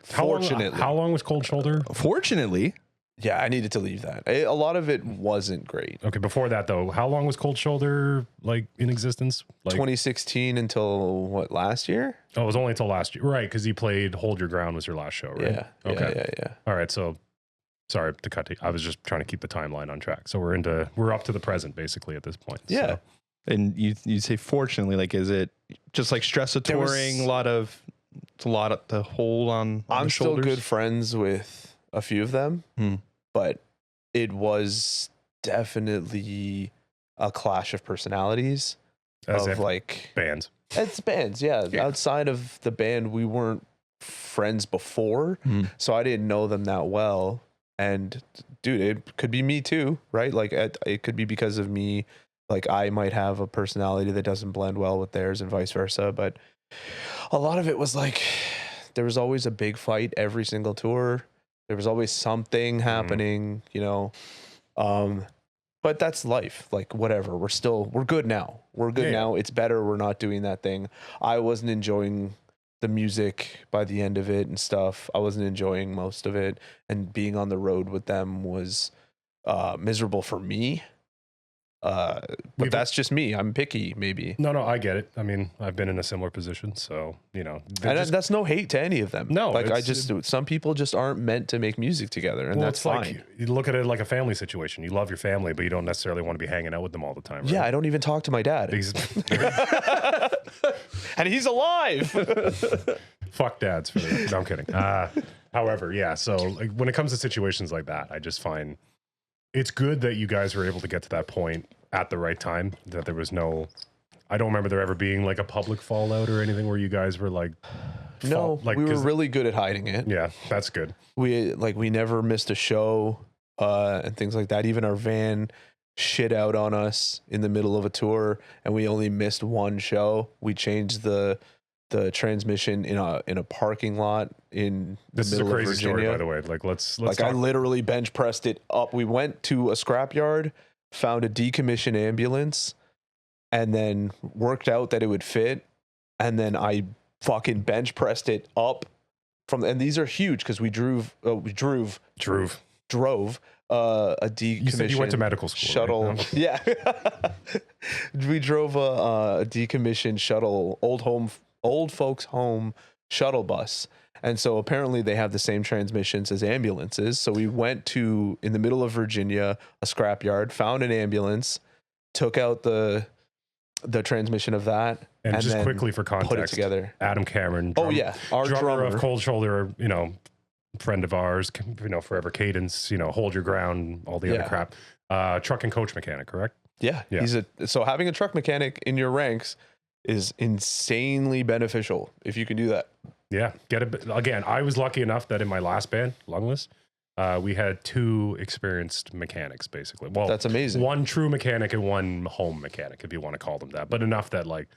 Fortunately, how long was Cold Shoulder? Fortunately, Yeah, I needed to leave that. A lot of it wasn't great. Okay, before that though, how long was Cold Shoulder like in existence? Like 2016 until what, last year? Oh, it was only until last year, right? Because you played "Hold Your Ground" was your last show, right? Yeah. Okay. Yeah. All right. So, sorry to cut. I was just trying to keep the timeline on track. So we're up to the present basically at this point. Yeah. So, and you say fortunately, like, is it just like stress of There was- touring? A lot of to hold on I'm the still shoulders? good friends with a few of them, Hmm. but it was definitely a clash of personalities. as of if like bands. it's bands, yeah. Yeah. Outside of the band, we weren't friends before, Hmm. so I didn't know them that well. And dude, it could be me too, right? Like it could be because of me. Like I might have a personality that doesn't blend well with theirs, and vice versa. But a lot of it was like there was always a big fight every single tour. There was always something happening, you know. But that's life. Like whatever. We're good now. We're good Yeah. now. It's better. We're not doing that thing. I wasn't enjoying the music by the end of it and stuff. I wasn't enjoying most of it, and being on the road with them was miserable for me. But that's just me. I'm picky, maybe. No, I get it. I mean, I've been in a similar position, so you know. And that's no hate to any of them. No, like it's- some people just aren't meant to make music together, and well, that's it's fine. like you look at it like a family situation. You love your family, but you don't necessarily want to be hanging out with them all the time. Right? Yeah, I don't even talk to my dad. These- And he's alive. Fuck dads for the, no, I'm kidding. However, yeah. So like, when it comes to situations like that, I just find it's good that you guys were able to get to that point at the right time. That there was no, I don't remember there ever being like a public fallout or anything where you guys were like, No, like we were 'cause- really good at hiding it. yeah, that's good. We never missed a show and things like that. Even our van, shit out on us in the middle of a tour and we only missed one show. We changed the transmission in a parking lot in This the is a middle crazy of story, Virginia. by the way. Like, let's Like talk. I literally bench pressed it up. We went to a scrapyard, found a decommissioned ambulance, and then worked out that it would fit. And then I fucking bench pressed it up from, and these are huge because we drove a decommissioned You said you went to medical school. shuttle. Right? No? Yeah. We drove a decommissioned shuttle, old folks home shuttle bus. And so apparently they have the same transmissions as ambulances. So we went to, in the middle of Virginia, a scrapyard, found an ambulance, took out the transmission of that, And just then quickly for context, put it together. Adam Cameron. Our drummer of drummer. Cold Shoulder, friend of ours, forever Cadence, Hold Your Ground, all the other crap. Truck and coach mechanic, correct? Yeah. Yeah. So having a truck mechanic in your ranks is insanely beneficial if you can do that. Yeah. Again, I was lucky enough that in my last band, Lungless, we had 2 experienced mechanics, basically. Well, That's amazing. One true mechanic and one home mechanic, if you want to call them that. But enough that, like,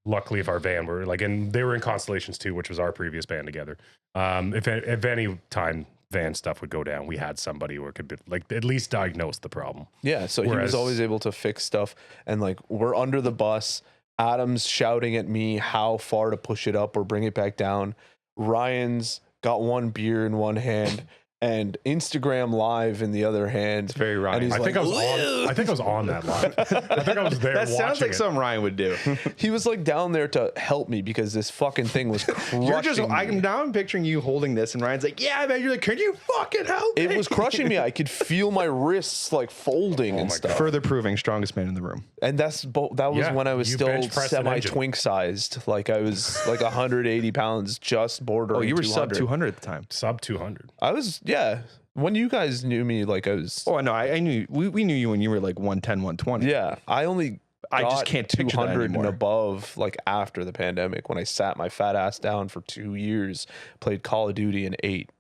luckily, if our van were like, and they were in Constellations too, which was our previous band together. If any time van stuff would go down, we had somebody who could be, like, at least diagnose the problem. Yeah, so he Whereas- was always able to fix stuff, and like we're under the bus. Adam's shouting at me how far to push it up or bring it back down. Ryan's got one beer in one hand and Instagram Live in the other hand. It's very Ryan. And he's I think I like, was on that live. I think I was there. That sounds watching like it. something Ryan would do. he was like down there to help me because this fucking thing was crushing me. I'm picturing you holding this, and Ryan's like, "Yeah, man." You're like, "Can you fucking help me?" It was crushing me. I could feel my wrists like folding and my stuff. Further proving strongest man in the room. And that was Yeah, when I was you still bench pressed an semi engine. twink sized. Like I was like 180 pounds, just bordering. Oh, you were 200. sub 200 at the time. Sub 200. I was, yeah. When you guys knew me, like I was, Oh, no, I knew we knew you when you were like 110, 120. yeah. I just got can't picture that 200 and anymore. above, like after the pandemic, when I sat my fat ass down for 2 years, played Call of Duty and ate,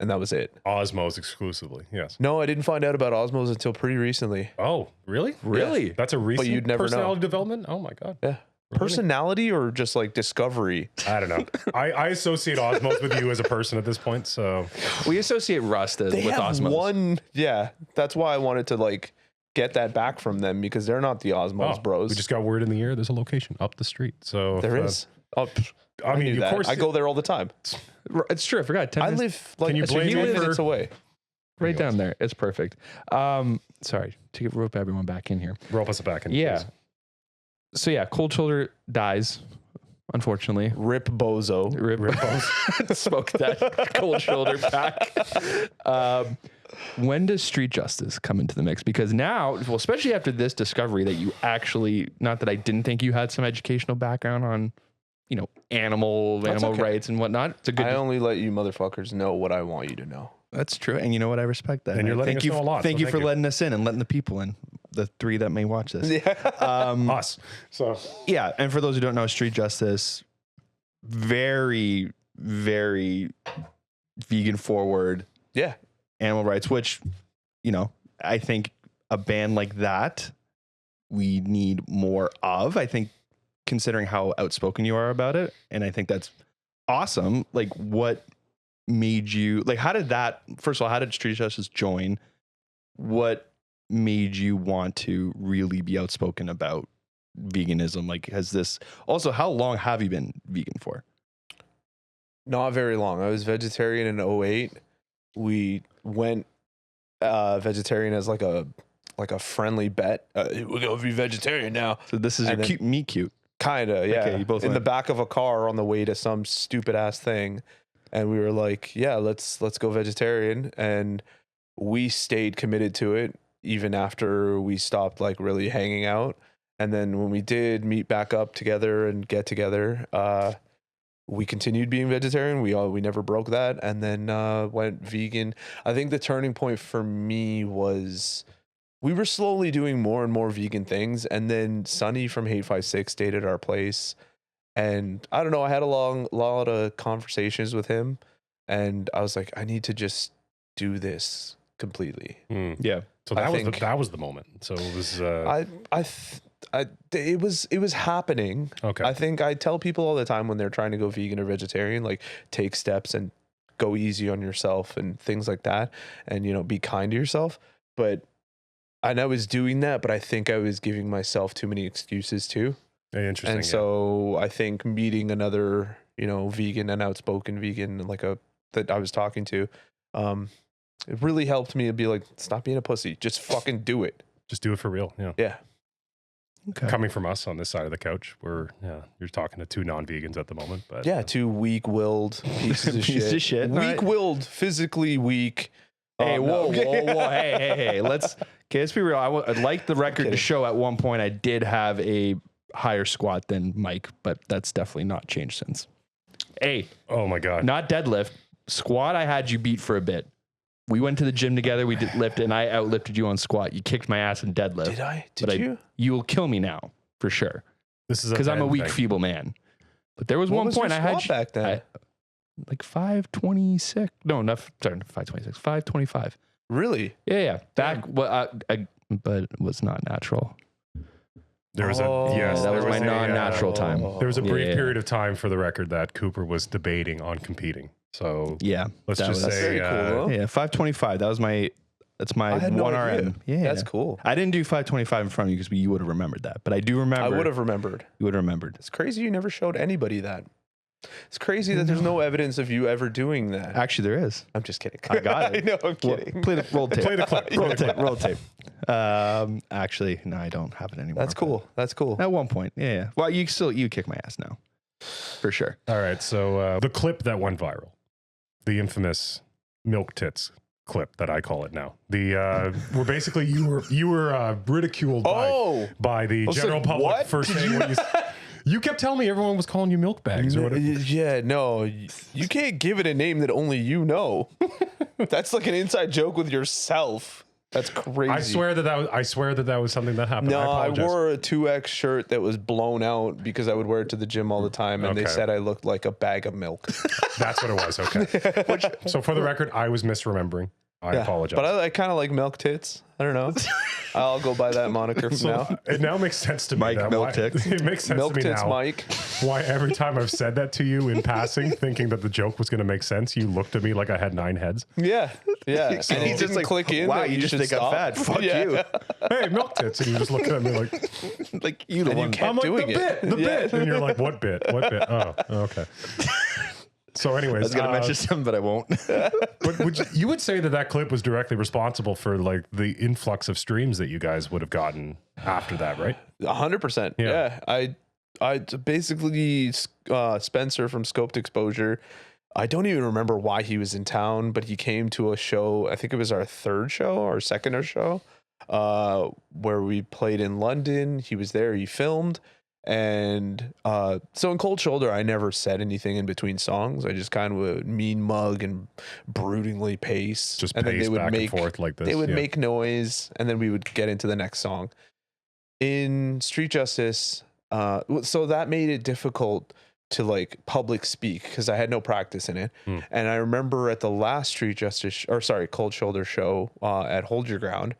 and that was it. Osmows exclusively. Yes. No, I didn't find out about Osmows until pretty recently. Oh, really? Really? That's a recent you'd never know. personality development? Oh my God. Yeah. Personality or just like discovery? I don't know. I associate Osmows with you as a person at this point. So We associate Rust They with have Osmows. one, yeah. That's why I wanted to like get that back from them because they're not the Osmows bros. We just got word in the air. There's a location up the street. So There is. Oh, I mean, knew of that. course, I go there all the time. It's true. I forgot. 10 I minutes live like you a blame few me for- minutes away. right down there. It's perfect. Sorry to rope everyone back in here. rope us back in. Yeah. please. So yeah, Cold Shoulder dies, unfortunately. Rip Bozo. Rip smoke that Cold Shoulder back. When does street justice come into the mix? Because now, well, especially after this discovery that you actually, not that I didn't think you had some educational background on, animal okay. rights and whatnot. It's a good. I only let you motherfuckers know what I want you to know. That's true, and you know what? I respect that. And you're letting thank us you, know a lot, Thank so you thank for you. letting us in and letting the people in. The 3 that may watch this. Us. So Yeah, and for those who don't know, street justice, very, very vegan forward, Yeah. animal rights, which, I think a band like that we need more of. I think considering how outspoken you are about it, and I think that's awesome. Like, what made you, like, first of all, how did street justice join? What made you want to really be outspoken about veganism? Like, how long have you been vegan for? Not very long. I was vegetarian in 2008. We went vegetarian as like a friendly bet. We're gonna be vegetarian now. So this is And your then- cute meat cute. Kinda, yeah. Okay, you both in the went. back of a car on the way to some stupid ass thing, and we were like, "Yeah, let's go vegetarian." And we stayed committed to it even after we stopped like really hanging out. And then when we did meet back up together and get together, we continued being vegetarian. We never broke that, and then went vegan. I think the turning point for me was we were slowly doing more and more vegan things, and then Sonny from Hate 56 stayed at our place, and I don't know, I had a lot of conversations with him, and I was like, I need to just do this completely. Yeah. So I that was think- that was the moment. So it was It was happening. okay. I think I tell people all the time when they're trying to go vegan or vegetarian, like take steps and go easy on yourself and things like that, and be kind to yourself. But I was doing that, but I think I was giving myself too many excuses too. Interesting. And so I think meeting another, vegan, an outspoken vegan, that I was talking to, it really helped me to be like, stop being a pussy. Just fucking do it. just do it for real. Yeah. Yeah. Okay. Coming from us on this side of the couch, you're talking to two non-vegans at the moment, but Yeah. Two weak-willed pieces of Piece of shit. Weak-willed, physically weak. Hey, no. whoa. Hey. Let's be real. I'd like the record to kidding. show at one point I did have a higher squat than Mike, but that's definitely not changed since. Hey, oh my god, not deadlift. Squat, I had you beat for a bit. We went to the gym together. We did lift, and I outlifted you on squat. You kicked my ass in deadlift. Did I? But You? You will kill me now, for sure. this is Because I'm a Ben weak, thing. feeble man. But there was What one was point your I had squat back then? like 526. No, not sorry, 526. 525. Really? Yeah. Back, but it was not natural. There was Oh, yes, that there was my a, non-natural time. There was a brief Yeah. period of time, for the record, that Cooper was debating on competing. So Yeah. let's that just was- say, Very cool, though. Yeah, 525. That's my I had no 1 idea. RM. Yeah. That's cool. I didn't do 525 in front of you because you would have remembered that. But I do remember. I would have remembered. You would have remembered. It's crazy you never showed anybody that. It's crazy that there's no evidence of you ever doing that. Actually, there is. I'm just kidding. I got it. I know, I'm kidding. Play the roll tape. Play the clip. Roll tape. Roll tape. Actually, no, I don't have it anymore. That's cool. That's cool. At one point, yeah. Well, you kick my ass now, for sure. all right. So the clip that went viral, the infamous milk tits clip that I call it now. The where basically you were ridiculed by the was general like, public what? for saying what you. You kept telling me everyone was calling you milk bags or whatever. Yeah, no, you can't give it a name that only you know. That's like an inside joke with yourself. That's crazy. I swear that was something that happened. No, I apologize. wore a 2X shirt that was blown out because I would wear it to the gym all the time, and they Okay. said I looked like a bag of milk. That's what it was. Okay. So for the record, I was misremembering. I apologize. But I kind of like milk tits. I don't know. I'll go by that moniker from now. It now makes sense to me. Mike that Milk why- Tits. It makes sense Milk to me tits, now Mike. why every time I've said that to you in passing, thinking that the joke was going to make sense, you looked at me like I had 9 heads. Yeah, yeah. And and he he's didn't like, click in. wow, that you just should think I'm stop. fat. Fuck Yeah. you. Hey, milk tits, and you just looked at me like, Like you the And you one. kept I'm like doing the it. bit, the Yeah. bit, and you're like, what bit? What bit? Oh, okay. So, anyways, I was gonna mention something, but I won't. but you would say that clip was directly responsible for like the influx of streams that you guys would have gotten after that, right? 100%. Yeah. Yeah. I basically Spencer from Scoped Exposure. I don't even remember why he was in town, but he came to a show. I think it was our third show or second show, where we played in London. He was there. He filmed. And so in Cold Shoulder, I never said anything in between songs. I just kind of would mean mug and broodingly pace. Just and then pace back and forth like this. They would yeah. make noise, and then we would get into the next song. In Street Justice, so that made it difficult to like public speak because I had no practice in it. And I remember at the last Street Justice, Cold Shoulder show at Hold Your Ground,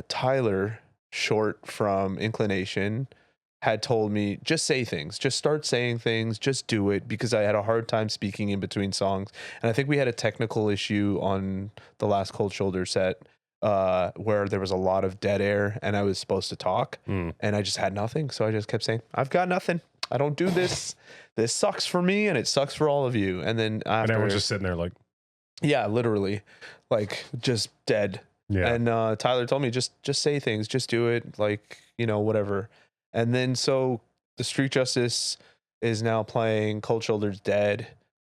Tyler Short from Inclination had told me, just say things, just start saying things, just do it, because I had a hard time speaking in between songs. And I think we had a technical issue on the last Cold Shoulder set where there was a lot of dead air and I was supposed to talk and I just had nothing. So I just kept saying, I've got nothing. I don't do this. This sucks for me and it sucks for all of you. And then after, And everyone's just sitting there like, yeah, literally like just dead. yeah. And Tyler told me, just say things, just do it, like, whatever. And then so the Street Justice is now playing Cold Shoulder's Dead.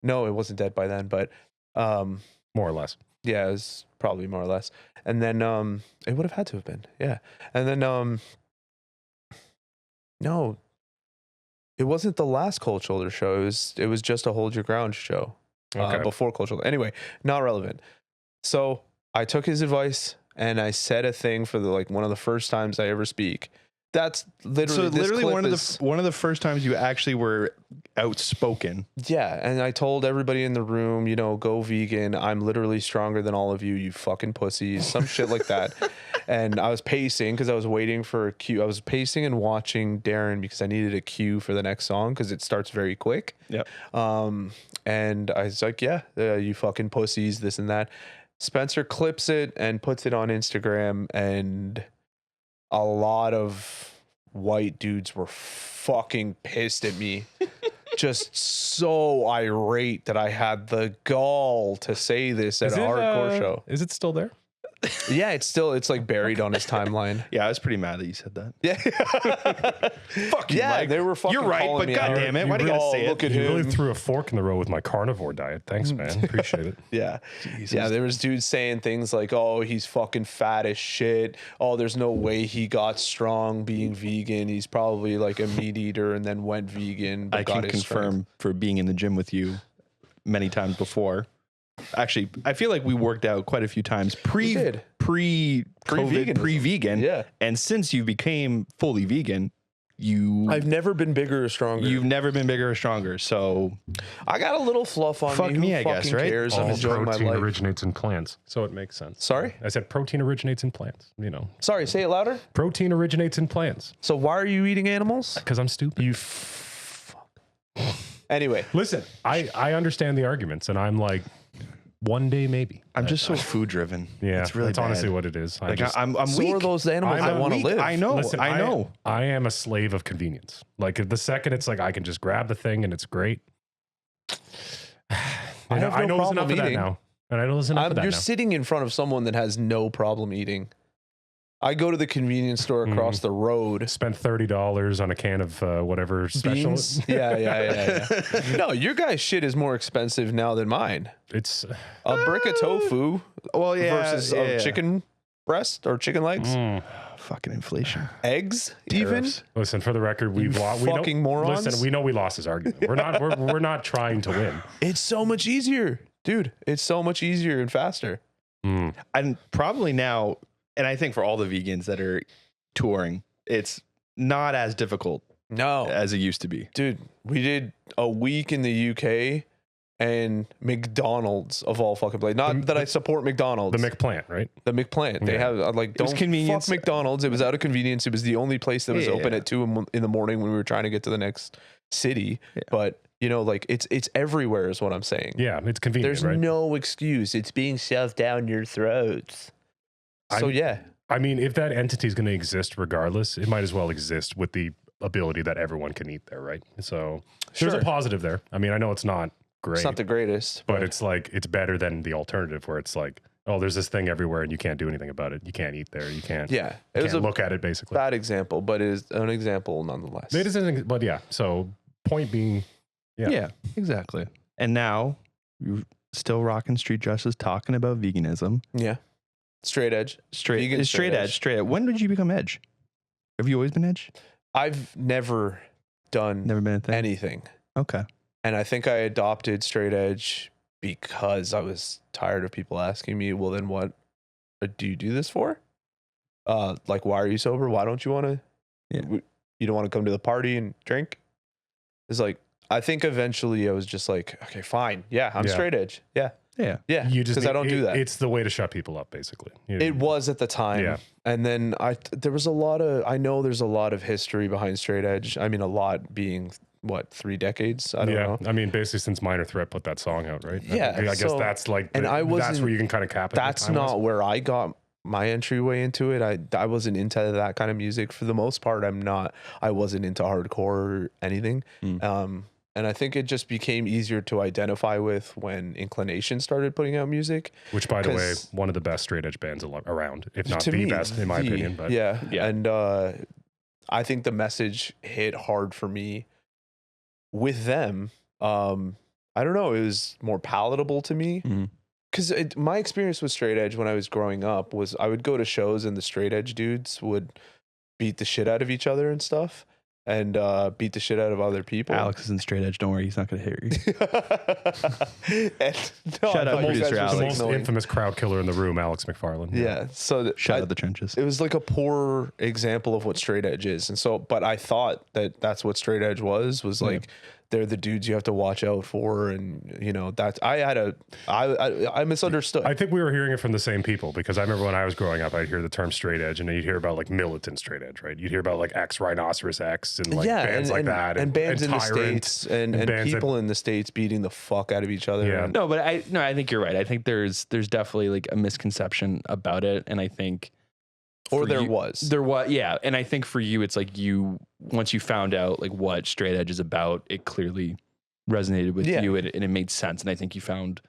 No, it wasn't dead by then, but more or less. yeah, it was probably more or less. And then it would have had to have been, yeah. And then no, it wasn't the last Cold Shoulder show. It was just a Hold Your Ground show Okay. before Cold Shoulder. Anyway, not relevant. So I took his advice and I said a thing for one of the first times I ever speak That's literally So literally clip one of the first times you actually were outspoken. Yeah, and I told everybody in the room, you know, go vegan. I'm literally stronger than all of you, you fucking pussies. Some shit like that. And I was pacing because I was waiting for a cue. I was pacing and watching Darren because I needed a cue for the next song because it starts very quick. Yep. And I was like, yeah, you fucking pussies, this and that. Spencer clips it and puts it on Instagram, and a lot of white dudes were fucking pissed at me. Just so irate that I had the gall to say this at a hardcore show. Is it still there? Yeah, it's like buried on his timeline. Yeah, I was pretty mad that you said that. Yeah. Fuck you, Yeah, Mike. they were fucking You're right, calling but me out. goddamn it, why do you gotta say look it? at You him. really threw a fork in the road with my carnivore diet. Thanks, man. Appreciate it. Yeah. Yeah, there was dudes saying things like, oh, he's fucking fat as shit. Oh, there's no way he got strong being vegan. He's probably like a meat eater and then went vegan. But I got can his confirm strength. for being in the gym with you many times before. Actually, I feel like we worked out quite a few times did. pre-COVID, pre-vegan. Yeah. And since you became fully vegan, I've never been bigger or stronger. you've never been bigger or stronger. So I got a little fluff on Fuck me. me, Who I guess, fucking right? cares? I'm All enjoying my protein life. originates in plants, so it makes sense. Sorry? I said protein originates in plants. You know, Sorry, say it louder. protein originates in plants So why are you eating animals? because I'm stupid. You fuck. Anyway, Listen, I understand the arguments, and I'm like, one day maybe. I'm just so food driven. Yeah, it's really that's bad. honestly what it is. Like I'm so weak. are those animals I'm that want to weak. live. I know. Listen, I know. I am a slave of convenience. Like the second it's like I can just grab the thing and it's great. I have no I know there's problem enough of that eating. now, and I know there's enough of that You're now. sitting in front of someone that has no problem eating. I go to the convenience store across the road. Spent $30 on a can of whatever special. Beans? Yeah. No, your guy's shit is more expensive now than mine. It's A brick of tofu Well, yeah. versus yeah, a chicken breast or chicken legs, Fucking inflation. eggs, even. Tariffs. listen for the record. We've lost. fucking morons. Listen, we know we lost his argument. We're not trying to win. It's so much easier, dude. It's so much easier and faster. And probably now, and I think for all the vegans that are touring, it's not as difficult No, as it used to be. dude, we did a week in the UK and McDonald's of all fucking places. Not that I support McDonald's. The McPlant, right? The McPlant. They Yeah. have like was don't convenience. fuck McDonald's. It was out of convenience. It was the only place that was Yeah. open at 2 in the morning when we were trying to get to the next city. Yeah. But you know, like it's everywhere is what I'm saying. Yeah, it's convenient, There's right? no excuse. It's being shoved down your throats. So yeah. I mean, if that entity is going to exist regardless, it might as well exist with the ability that everyone can eat there, right? So there's Sure. a positive there. I mean, I know it's not great, It's not the greatest. but it's like it's better than the alternative where it's like, oh, there's this thing everywhere and you can't do anything about it. You can't eat there. You can't. Yeah. You It was can't a look at it basically. bad example, but it is an example nonetheless. It isn't, but yeah. So point being, yeah. Yeah, exactly. And now you're still rocking street dresses, talking about veganism. Yeah. Straight edge. Vegan Straight edge. Straight edge. When did you become edge? Have you always been edge? I've never done Never been a thing. anything. Okay. And I think I adopted straight edge because I was tired of people asking me, well, then what do you do this for? Like, why are you sober? Why don't you want to, Yeah. you don't want to come to the party and drink? It's like, I think eventually I was just like, okay, fine. Yeah, I'm Yeah. straight edge. Yeah. Yeah. Yeah. You just Because I don't do that. It's the way to shut people up, basically. It was at the time. Yeah. And then there was a lot of, I know there's a lot of history behind straight edge. I mean, a lot being what, 3 decades? I don't know. I mean, basically since Minor Threat put that song out, right? Yeah, I guess so- that's like, and I that's wasn't- where you can kind of cap it. That's not where I got my entryway into it. I wasn't into that kind of music for the most part. I wasn't into hardcore or anything. And I think it just became easier to identify with when Inclination started putting out music. Which, by the way, 'cause- one of the best straight edge bands around, if not To the me, best, in my opinion. But yeah. Yeah. And I think the message hit hard for me with them. I don't know. It was more palatable to me. Mhm. Because my experience with straight edge when I was growing up was I would go to shows and the straight edge dudes would beat the shit out of each other and stuff. and beat the shit out of other people. Alex is in straight edge. Don't worry, he's not going to hit you. Shout out producer The Alex. most infamous crowd killer in the room, Alex McFarland. Yeah. So Shout out the trenches. it was like a poor example of what straight edge is. And so, but I thought that that's what straight edge was like, they're the dudes you have to watch out for. And you know, that's, I misunderstood. I think we were hearing it from the same people, because I remember when I was growing up, I'd hear the term straight edge, and then you'd hear about like militant straight edge, right? You'd hear about like X, Rhinoceros X, and like bands like that. And bands in the Tyrant, States and bands people in the States beating the fuck out of each other. Yeah. And No, but I think you're right. I think there's definitely like a misconception about it, and I think there was, yeah. And I think for you, it's like once you found out like what straight edge is about, it clearly resonated with you, and it made sense. And I think you found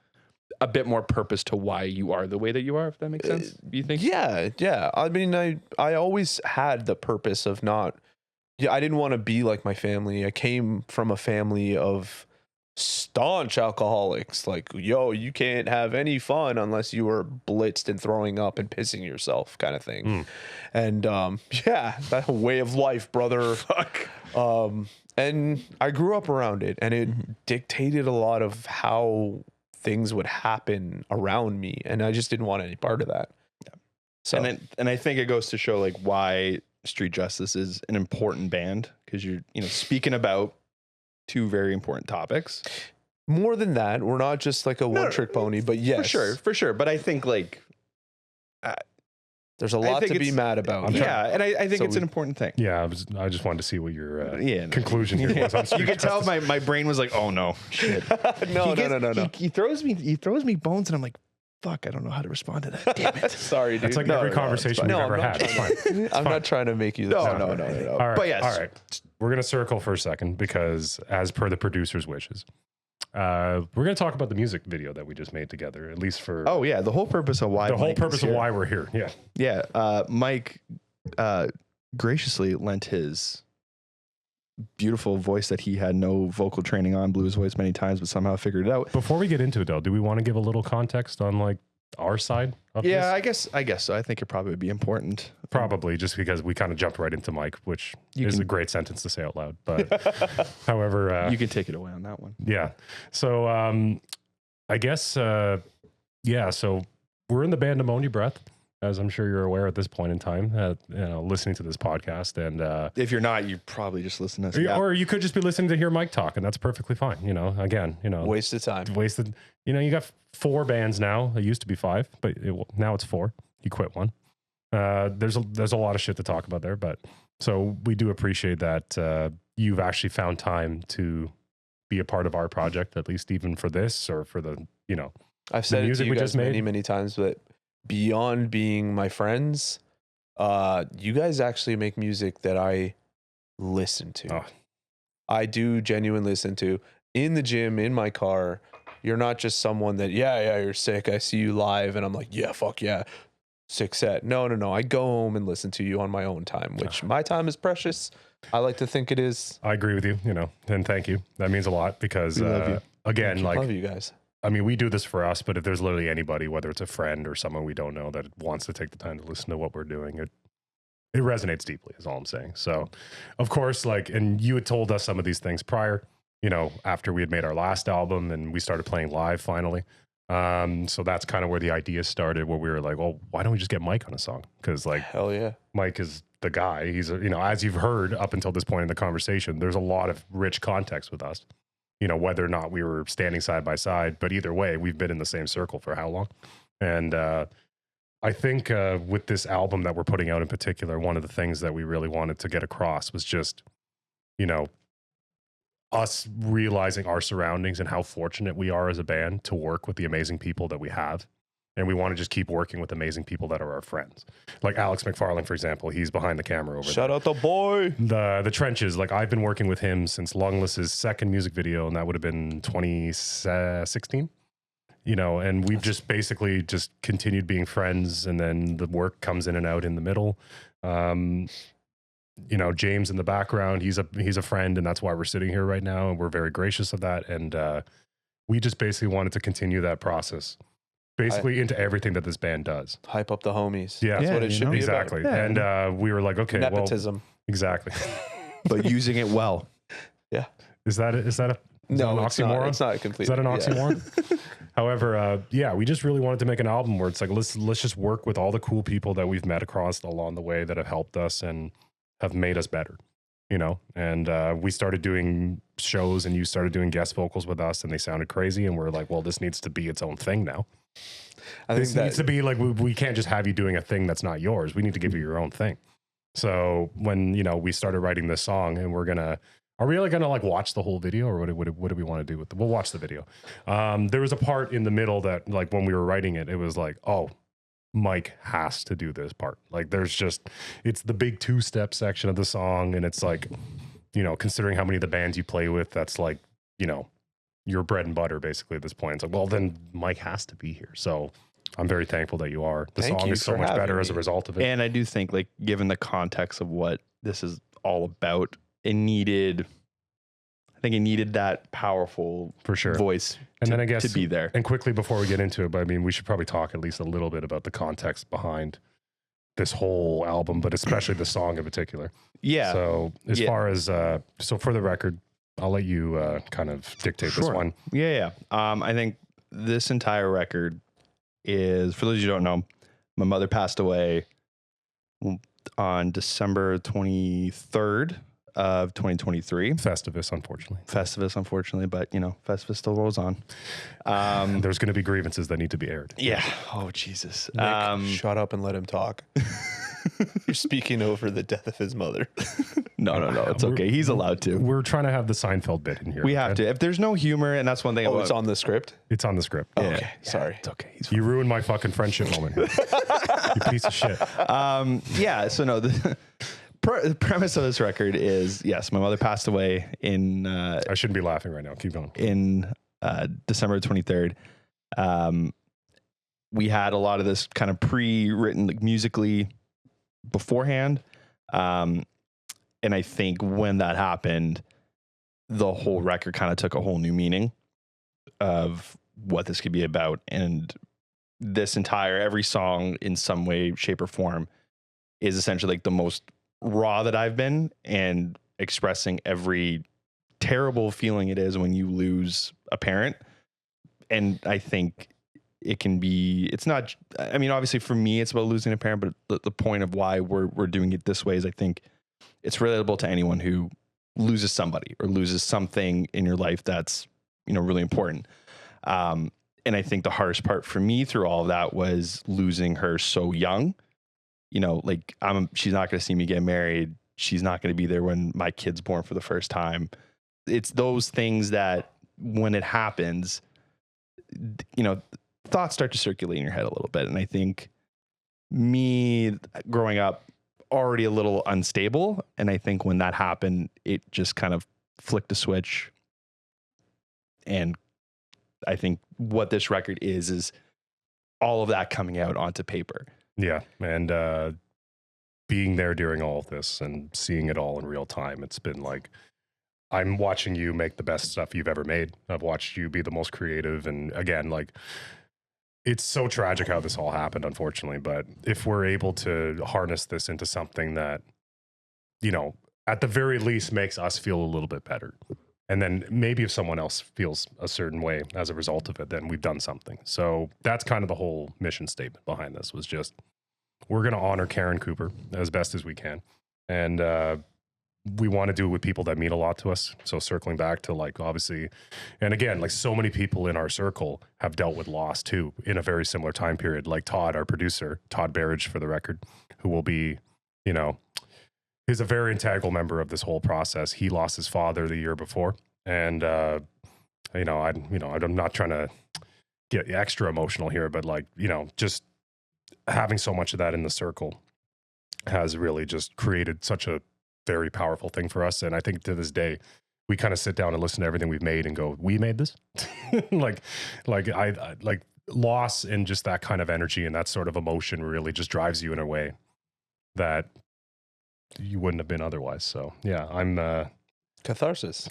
a bit more purpose to why you are the way that you are, if that makes sense. Do you think? Yeah. I mean, I always had the purpose of not. Yeah, I didn't want to be like my family. I came from a family of staunch alcoholics. Like, yo, you can't have any fun unless you were blitzed and throwing up and pissing yourself, kind of thing. And that way of life, brother. Fuck. And I grew up around it, and it dictated a lot of how things would happen around me, and I just didn't want any part of that. Yeah. So, and I think it goes to show like why Street Justice is an important band, because you're speaking about two very important topics. More than that, we're not just like a one-trick pony, but yes, for sure. But I think like there's a lot to be mad about. And I think it's an important thing. Yeah, I just wanted to see what your conclusion here was. You could tell my brain was like, oh no, shit. No. He throws me bones, and I'm like, fuck, I don't know how to respond to that. Damn it. Sorry, dude. It's like every conversation we've ever had. It's fine. I'm not trying to make you. No. All right, But yes. all right. We're gonna circle for a second, because as per the producer's wishes, we're gonna talk about the music video that we just made together. At least for the whole purpose of why why we're here. Yeah. Mike graciously lent his beautiful voice that he had no vocal training on, blew his voice many times, but somehow figured it out. Before we get into it, though, do we want to give a little context on like our side of this? I guess so. I think it probably would be important. Probably, just because we kind of jumped right into Mike, which is a great sentence to say out loud. But however, you can take it away on that one. Yeah. So I guess so we're in the band Pneumonia Breath, as I'm sure you're aware at this point in time, listening to this podcast. And if you're not, you probably just listen to us. Or you could just be listening to hear Mike talk, and that's perfectly fine. Waste of time. Wasted. You got 4 bands now. It used to be 5, but now it's 4. You quit one. There's a lot of shit to talk about there, but so we do appreciate that you've actually found time to be a part of our project, at least even for this or for the I've said music it to you we guys just made many times, but beyond being my friends, you guys actually make music that I listen to. Oh. I do genuinely listen to in the gym, in my car. You're not just someone that, you're sick. I see you live and I'm like, yeah, fuck yeah. Sick set. No. I go home and listen to you on my own time, which my time is precious. I like to think it is. I agree with you, and thank you. That means a lot, because again, love you guys. I mean, we do this for us, but if there's literally anybody, whether it's a friend or someone we don't know, that wants to take the time to listen to what we're doing, it resonates deeply, is all I'm saying. So, of course, and you had told us some of these things prior, after we had made our last album and we started playing live finally. So that's kind of where the idea started, where we were like, well, why don't we just get Mike on a song? Because hell yeah, Mike is the guy. He's as you've heard up until this point in the conversation, there's a lot of rich context with us. Whether or not we were standing side by side, but either way, we've been in the same circle for how long? And I think with this album that we're putting out in particular, one of the things that we really wanted to get across was just, us realizing our surroundings and how fortunate we are as a band to work with the amazing people that we have. And we want to just keep working with amazing people that are our friends. Like Alex McFarland, for example, he's behind the camera over there. Shout out the boy. The Trenches, I've been working with him since Lungless's second music video, and that would have been 2016. And we've just basically just continued being friends, and then the work comes in and out in the middle. James in the background, he's a friend, and that's why we're sitting here right now, and we're very gracious of that. And we just basically wanted to continue that process. Basically into everything that this band does. Hype up the homies. Yeah. That's what it should be exactly. about. And we were like, okay, nepotism. Well, exactly. but using it well. Is that a is that No, an it's not. oxymoron? It's not completely. Is that an yeah. oxymoron? However, we just really wanted to make an album where it's like let's just work with all the cool people that we've met across along the way that have helped us and have made us better, you know. And we started doing shows, and you started doing guest vocals with us, and they sounded crazy. And we're like, well, this needs to be its own thing now. I think This needs to be like we can't just have you doing a thing that's not yours. We need to give you your own thing. So when we started writing this song, and are we really gonna like watch the whole video, or what do we want to do with it? We'll watch the video. There was a part in the middle that, like, when we were writing it, it was like, oh, Mike has to do this part. Like, it's the big 2-step section of the song, and it's like, considering how many of the bands you play with, that's like, your bread and butter basically at this point. It's like, well, then Mike has to be here. So I'm very thankful that you are. The Thank song you is so for much having better as a me. result of it. And I do think, like, given the context of what this is all about, it needed that powerful For sure. voice And to, then I guess to be there. And quickly before we get into it, but I mean, we should probably talk at least a little bit about the context behind this whole album, but especially the song in particular. Yeah. So as Yeah. far as, so for the record, I'll let you kind of dictate this Sure. one. Yeah. I think this entire record is, for those of you who don't know, my mother passed away on December 23rd of 2023. Festivus, unfortunately. Festivus, unfortunately, but Festivus still rolls on. There's going to be grievances that need to be aired. Yeah. Oh, Jesus. Nick, shut up and let him talk. You're speaking over the death of his mother. No. It's okay. He's allowed to. We're trying to have the Seinfeld bit in here. We have to. If there's no humor, and that's one thing Oh, about it's on the script? It's on the script. Oh, okay. Sorry. It's okay. He's You ruined my fucking friendship moment here. You piece of shit. yeah. So no, the premise of this record is, yes, my mother passed away in I shouldn't be laughing right now. Keep going. in December 23rd. We had a lot of this kind of pre-written, like, musically beforehand. And I think when that happened, the whole record kind of took a whole new meaning of what this could be about. And every song in some way, shape, or form is essentially like the most raw that I've been, and expressing every terrible feeling it is when you lose a parent. And I think it can be, it's not, I mean, obviously for me, it's about losing a parent, but the point of why we're doing it this way is I think it's relatable to anyone who loses somebody or loses something in your life that's, really important. And I think the hardest part for me through all of that was losing her so young. Like, she's not going to see me get married. She's not going to be there when my kid's born for the first time. It's those things that when it happens, thoughts start to circulate in your head a little bit. And I think me growing up already a little unstable, and I think when that happened, it just kind of flicked a switch. And I think what this record is all of that coming out onto paper. Yeah. And being there during all of this and seeing it all in real time, it's been like, I'm watching you make the best stuff you've ever made. I've watched you be the most creative. And again, like, it's so tragic how this all happened, unfortunately. But if we're able to harness this into something that, at the very least makes us feel a little bit better. And then maybe if someone else feels a certain way as a result of it, then we've done something. So that's kind of the whole mission statement behind this, was just, we're going to honor Karen Cooper as best as we can. And we want to do it with people that mean a lot to us. So circling back to, like, obviously, and again, like, so many people in our circle have dealt with loss too in a very similar time period. Like Todd, our producer, Todd Barrage for the record, who will be, he's a very integral member of this whole process. He lost his father the year before. And, I'm not trying to get extra emotional here, but, like, just having so much of that in the circle has really just created such a very powerful thing for us. And I think to this day, we kind of sit down and listen to everything we've made and go, we made this. like loss and just that kind of energy and that sort of emotion really just drives you in a way that you wouldn't have been otherwise. So yeah, I'm Catharsis.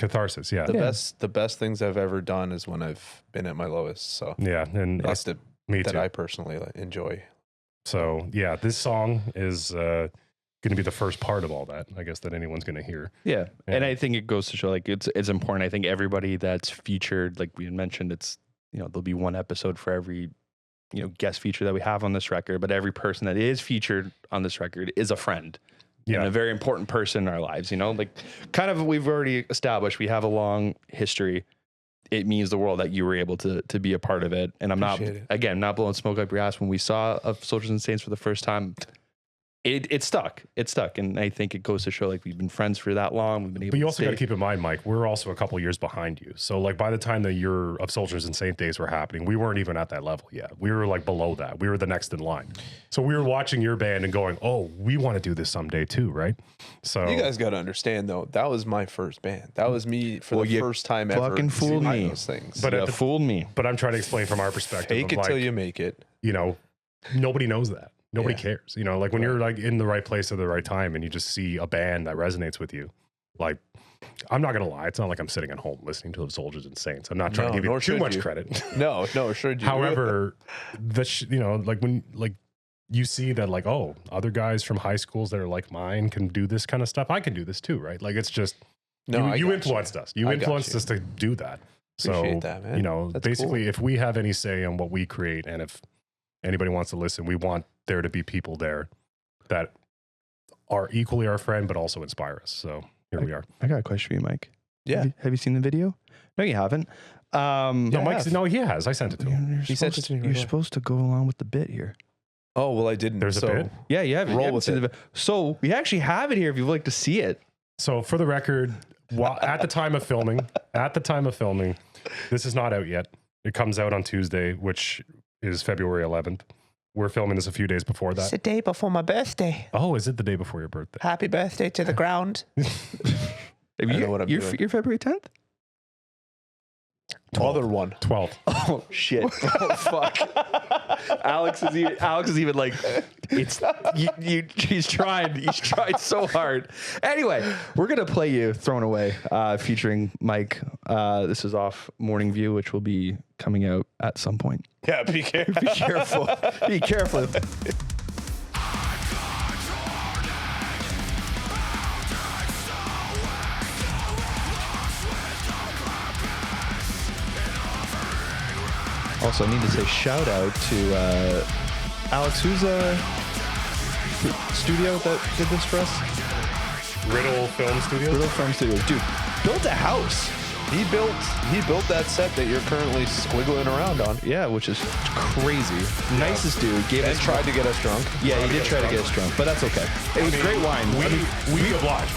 Yeah. The best things I've ever done is when I've been at my lowest. So Yeah. And that's me that too. I personally enjoy. So yeah, this song is going to be the first part of all that, I guess, that anyone's going to hear. Yeah. Yeah. And I think it goes to show like it's important. I think everybody that's featured, like we had mentioned, it's, you know, there'll be one episode for every, you know, guest feature that we have on this record, but every person that is featured on this record is a friend. Yeah. And a very important person in our lives, you know, like kind of we've already established we have a long history. It means the world that you were able to be a part of it. And I'm not, Appreciate it. again, not blowing smoke up your ass. When we saw of Soldiers and Saints for the first time, it stuck. It stuck. And I think it goes to show like we've been friends for that long. We've been able But you to also got to stay. keep in mind, Mike, we're also a couple years behind you. So like by the time the year of Soldiers and Saint days were happening, we weren't even at that level yet. We were like below that. We were the next in line. So we were watching your band and going, oh, we want to do this someday too, right? So You guys got to understand though, that was my first band. That was me for the you first time ever. fucking fooled doing me. Those things. But Yeah, at the, fooled me. but I'm trying to explain from our perspective. Take of it like, till you make it. you know, nobody knows that. Nobody Yeah. cares. You know, like when you're like in the right place at the right time and you just see a band that resonates with you, like I'm not gonna lie, it's not like I'm sitting at home listening to the Soldiers and Saints. I'm not trying No, to give you nor too should much you. credit. No, should you? However, you know, like when like you see that like, oh, other guys from high schools that are like mine can do this kind of stuff. I can do this too, right? Like it's just no, you influenced us. You I got influenced you. us to do that. Appreciate So that, man. you know, That's basically, cool. if we have any say on what we create, and if anybody wants to listen, we want there to be people there that are equally our friend, but also inspire us. So here we are. I got a question for you, Mike. Yeah. Have you seen the video? No, you haven't. No, Yeah, I Mike's have. no, he has. I sent it to him. You're sent it supposed to me right You're away. supposed to go along with the bit here. Oh well, I didn't. There's a so, bit? Yeah, you haven't. Roll you haven't with seen it. the So we actually have it here if you'd like to see it. So for the record, while at the time of filming, this is not out yet. It comes out on Tuesday, which is February 11th. We're filming this a few days before It's that. the day before my birthday. Oh, is it the day before your birthday? Happy birthday to the ground. Have I you, know what I'm you're, doing. you're February 10th? Other one. 12th. Oh shit! Oh fuck! Alex is even like, it's he's trying. He's tried so hard. Anyway, we're gonna play you "Thrown Away" featuring Mike. This is off Morning View, which will be coming out at some point. Yeah, be careful. Be careful. Be careful. Also, I need to say shout out to Alex, who's studio that did this for us? Riddle Film Studios. Little Film Studio. Dude, built a house. He built that set that you're currently squiggling around on. Yeah, which is crazy. Nicest dude. Gave And us tried to get us drunk. Yeah, he did try to get us drunk, but that's okay. It was great wine. We obliged.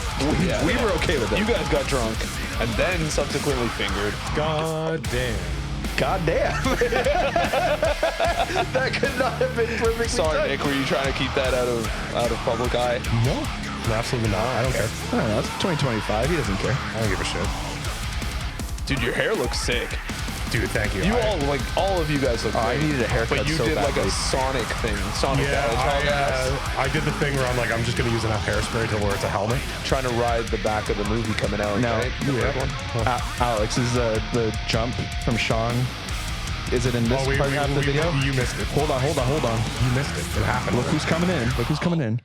Yeah. We were okay with it. You guys got drunk and then subsequently fingered. God damn. God damn. That could not have been perfectly Sorry, done. Nick. Were you trying to keep that out of public eye? No, absolutely not. I don't care. I don't know. It's 2025. He doesn't care. I don't give a shit. Dude, your hair looks sick. Dude, thank you. You all of you guys look Oh, I great. needed a haircut But you so did like badly. a Sonic thing. Sonic I did the thing where I'm like, I'm just going to use enough hairspray to where it's a helmet. trying to ride the back of the movie coming out. No. Right? The red one. Alex, is the jump from Sean, is it in this part of the video? You missed it. Hold on. You missed it. It happened. Look who's coming in.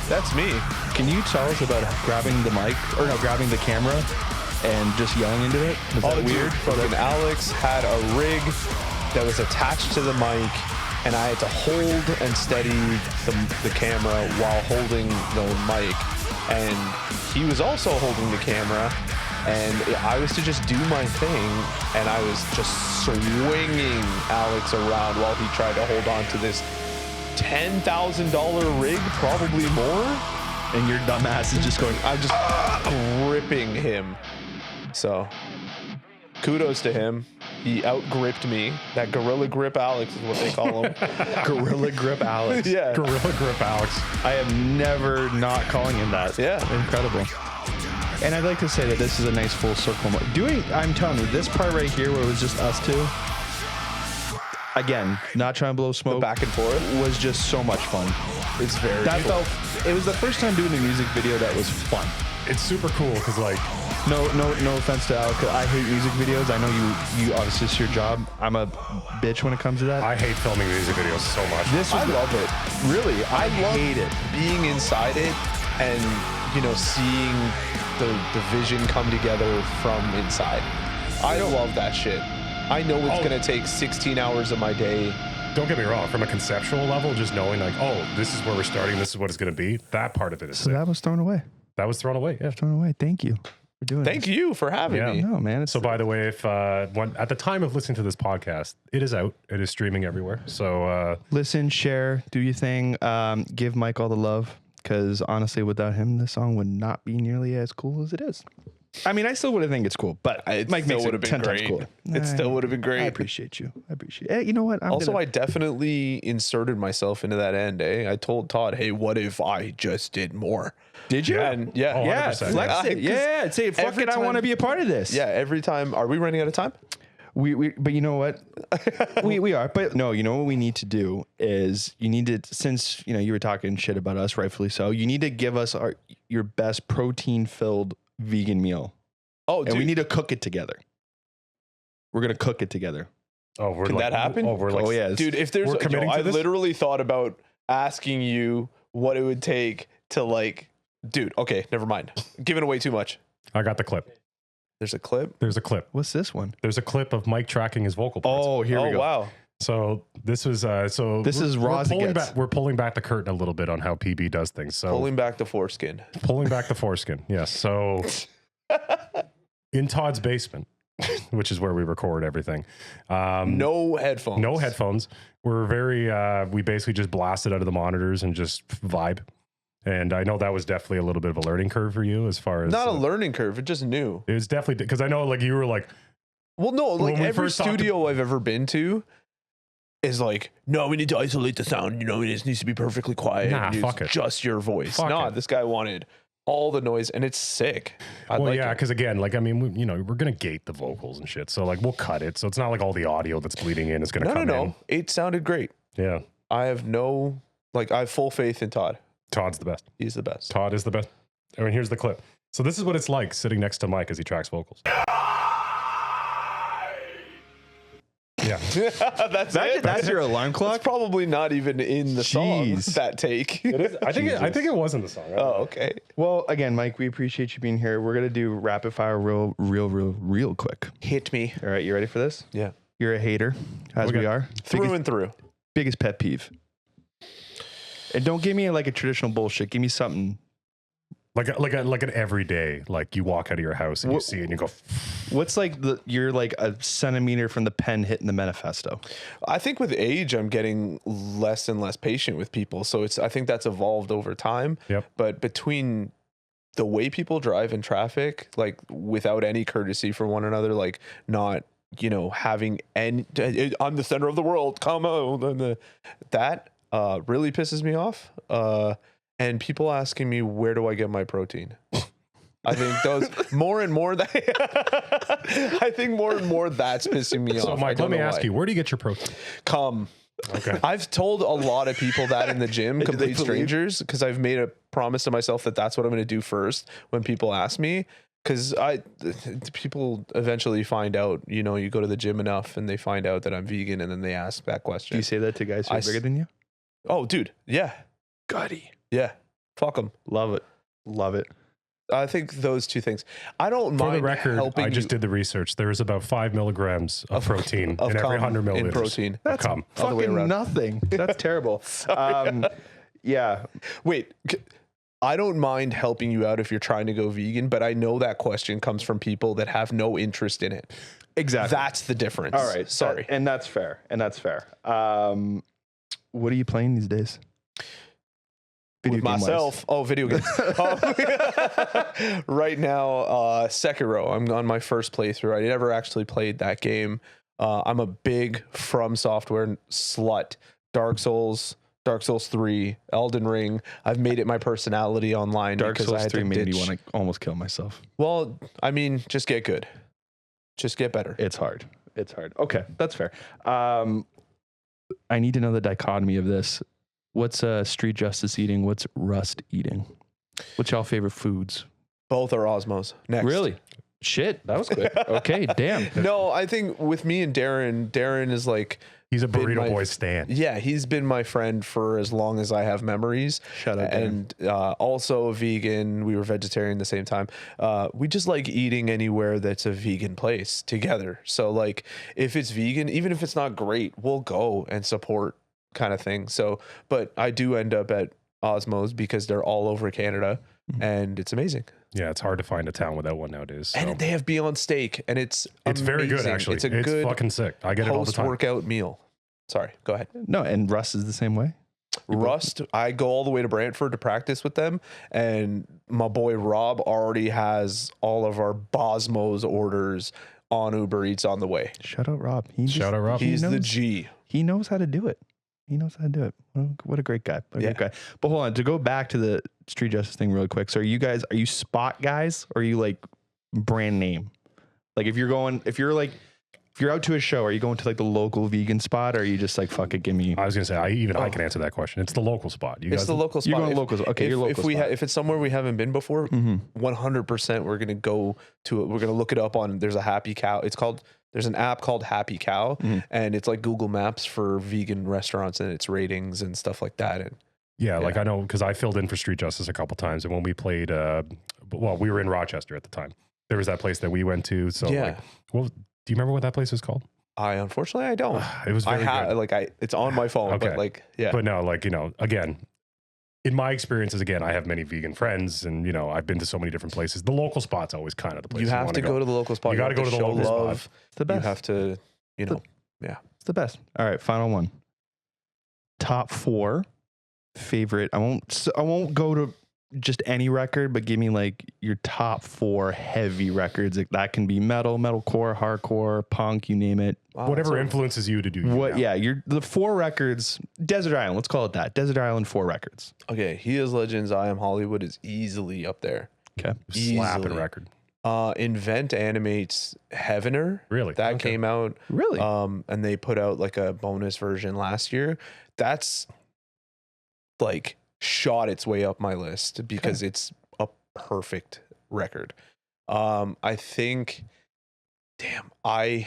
That's me. Can you tell us about grabbing the camera and just yelling into it? Was that Dude, weird? fucking Alex had a rig that was attached to the mic, and I had to hold and steady the camera while holding the mic. And he was also holding the camera, and I was to just do my thing, and I was just swinging Alex around while he tried to hold on to this $10,000 rig, probably more. And your dumb ass is just going, I'm just gripping him. So, kudos to him. He outgripped me. That gorilla grip Alex is what they call him. Gorilla Grip Alex. Yeah. Gorilla Grip Alex. I am never not calling him that. Yeah. Incredible. And I'd like to say that this is a nice full circle. I'm telling you, this part right here where it was just us two, again, not trying to blow smoke, Back and forth. was just so much fun. It's very That cool. it was the first time doing a music video that was fun. It's super cool because like No offense to Al, 'cause I hate music videos. I know you obviously it's your job. I'm a bitch when it comes to that. I hate filming music videos so much. I love it. Really, I love hate it. Being inside it and, seeing the vision come together from inside. I love that shit. I know it's going to take 16 hours of my day. Don't get me wrong. From a conceptual level, just knowing like, oh, this is where we're starting. This is what it's going to be. That part of it is So sick. that was thrown away. That was thrown away. Yeah. Thrown away. Thank you for doing Thank this. you for having Yeah. me. No, man. So by the way, if at the time of listening to this podcast, it is out. It is streaming everywhere. So Listen, share, do your thing. Give Mike all the love, because honestly, without him, this song would not be nearly as cool as it is. I mean, I still would have think it's cool, but Mike makes it 10 times cooler. It still would have been great. I appreciate you. Hey, you know what? I definitely inserted myself into that end. I told Todd, "Hey, what if I just did more?" Did you? And Oh, Yeah, 100%. flex it. Yeah, say fuck every it. I want to time- be a part of this. Yeah, every time. Are we running out of time? But you know what? we are. But no, you know what we need to do is you need to, since you were talking shit about us, rightfully so. You need to give us your best protein filled vegan meal, Oh, and we need to cook it together. We're gonna cook it together. oh, we're Can like, that happen? Oh, we're like, Oh yeah, dude, if there's, We're committing to I this? literally thought about asking you what it would take to dude. Okay, never mind. Giving away too much. I got the clip. There's a clip. There's a clip. What's this one? There's a clip of Mike tracking his vocal parts. Oh, here we go. Wow. So this was This is we're raw as it pulling gets. back. We're pulling back the curtain a little bit on how PB does things. So Pulling back the foreskin. pulling back the foreskin. Yes. So in Todd's basement, which is where we record everything. No headphones. No headphones. We're very. We basically just blast it out of the monitors and just vibe. And I know that was definitely a little bit of a learning curve for you, as far as Not a learning curve. It just new. It was definitely because I know you were like, Well, no, When we every first talked studio I've ever been to is no, we need to isolate the sound. It just needs to be perfectly quiet. Nah, and use fuck it. Just your voice. Fuck Nah, it. this guy wanted all the noise, and it's sick. I well, like yeah, it. because again, I mean, we're gonna gate the vocals and shit, so we'll cut it, so it's not like all the audio that's bleeding in is gonna No, come no. It sounded great. in. Yeah, I have I have full faith in Todd. Todd's the best. He's the best. Todd is the best. I mean, here's the clip. So this is what it's like sitting next to Mike as he tracks vocals. Yeah. That's it. That's your alarm That's clock. probably not even in the song. Jeez. That take. It is. I think it was in the song. Oh, okay. Well, again, Mike, we appreciate you being here. We're gonna do rapid fire real quick. Hit me. All right, you ready for this? Yeah. You're a hater, as Okay. we are. Through and through. Biggest pet peeve. And don't give me a traditional bullshit. Give me something. Like an everyday, you walk out of your house and you see it and you go, What's you're a centimeter from the pen hitting the manifesto. I think with age, I'm getting less and less patient with people. So I think that's evolved over time. Yep. But between the way people drive in traffic, without any courtesy for one another, not, having any, I'm the center of the world, come on, that really pisses me off. And people asking me, where do I get my protein? I think those more and more that's pissing me off. so Mike, let me ask you, where do you get your protein? Come. Okay. I've told a lot of people that in the gym, they complete believe? strangers, because I've made a promise to myself that that's what I'm going to do first when people ask me. Because people eventually find out, you go to the gym enough and they find out that I'm vegan, and then they ask that question. Do you say that to guys who are bigger than you? Oh, dude. Yeah. Gutty. Yeah. Fuck them. Love it. Love it. I think those two things. I don't For mind the record, helping I just you did the research. There is about 5 milligrams of protein of in every cum 100 milliliters. in protein. Of cum. Other way Fucking around. nothing. That's terrible. Yeah. Wait, I don't mind helping you out if you're trying to go vegan, but I know that question comes from people that have no interest in it. Exactly. That's the difference. All right. Sorry. And that's fair. What are you playing these days? With game-wise. myself. Oh, video games. Right now, Sekiro. I'm on my first playthrough. I never actually played that game. I'm a big From Software slut. Dark Souls 3, Elden Ring. I've made it my personality online. Dark because I Souls had 3 to made me ditch. want to almost kill myself. Well, I mean, just get good. Just get better. It's hard. Okay, that's fair. I need to know the dichotomy of this. What's Street Justice eating? What's Rust eating? What's y'all favorite foods? Both are Osmows. Next. Really? Shit, that was quick. Okay, damn. No, I think with me and Darren is like, He's a been burrito my- boy stan. yeah, he's been my friend for as long as I have memories. Shout out, Darren. And also a vegan. We were vegetarian at the same time. We just like eating anywhere that's a vegan place together. So like, if it's vegan, even if it's not great, we'll go and support, kind of thing. So, but I do end up at Osmows because they're all over Canada, and it's amazing. Yeah, it's hard to find a town without one nowadays. So. And they have Beyond Steak, and it's very good, amazing. actually. It's a good fucking sick. I get it all the time. post-workout meal. Sorry, go ahead. No, and Russ is the same way. Rust, I go all the way to Brantford to practice with them, and my boy Rob already has all of our Bosmos orders on Uber Eats on the way. Shout out, Rob. Shout out, Rob. He's the knows- G. He knows how to do it. He knows how to do it. What a great guy. What a Yeah. great guy. But hold on, to go back to the street justice thing really quick. So are you spot guys or are you like brand name? Like if you're out to a show, are you going to like the local vegan spot or are you just like, fuck it, give me. I was going to say, I can answer that question. It's the local spot. You It's guys, the local spot. You're going If- local. Okay, you're local. If it's somewhere we haven't been before, Mm-hmm. 100% we're gonna go to it. We're gonna look it up on. There's a Happy Cow. There's an app called Happy Cow, and it's like Google Maps for vegan restaurants and its ratings and stuff like that. And yeah, like I know because I filled in for Street Justice a couple times, and when we played, we were in Rochester at the time. There was that place that we went to. So, yeah, like, do you remember what that place was called? unfortunately I don't. It was very good. It's on my phone, Okay. but like yeah. But no, like, again, in my experiences, again, I have many vegan friends and, I've been to so many different places. The local spot's always kind of the place you have wanna to go to the local spot. You got to go have to the show local love. spot. It's the best. You have to, It's the best. All right, final one. Top 4 favorite. I won't go to just any record, but give me like your top 4 heavy records. Like, that can be metalcore, hardcore, punk, you name it. Wow, Whatever that's a- influences you to do. What? now. Yeah, you're the 4 records. Desert Island. Let's call it that. Desert Island 4 records. Okay, He Is Legends, I Am Hollywood is easily up there. Okay. Slapping Easily. record. Invent Animates Heavener. Really? That Okay. came out. Really? And they put out like a bonus version last year. That's like shot its way up my list because it's a perfect record. I think, the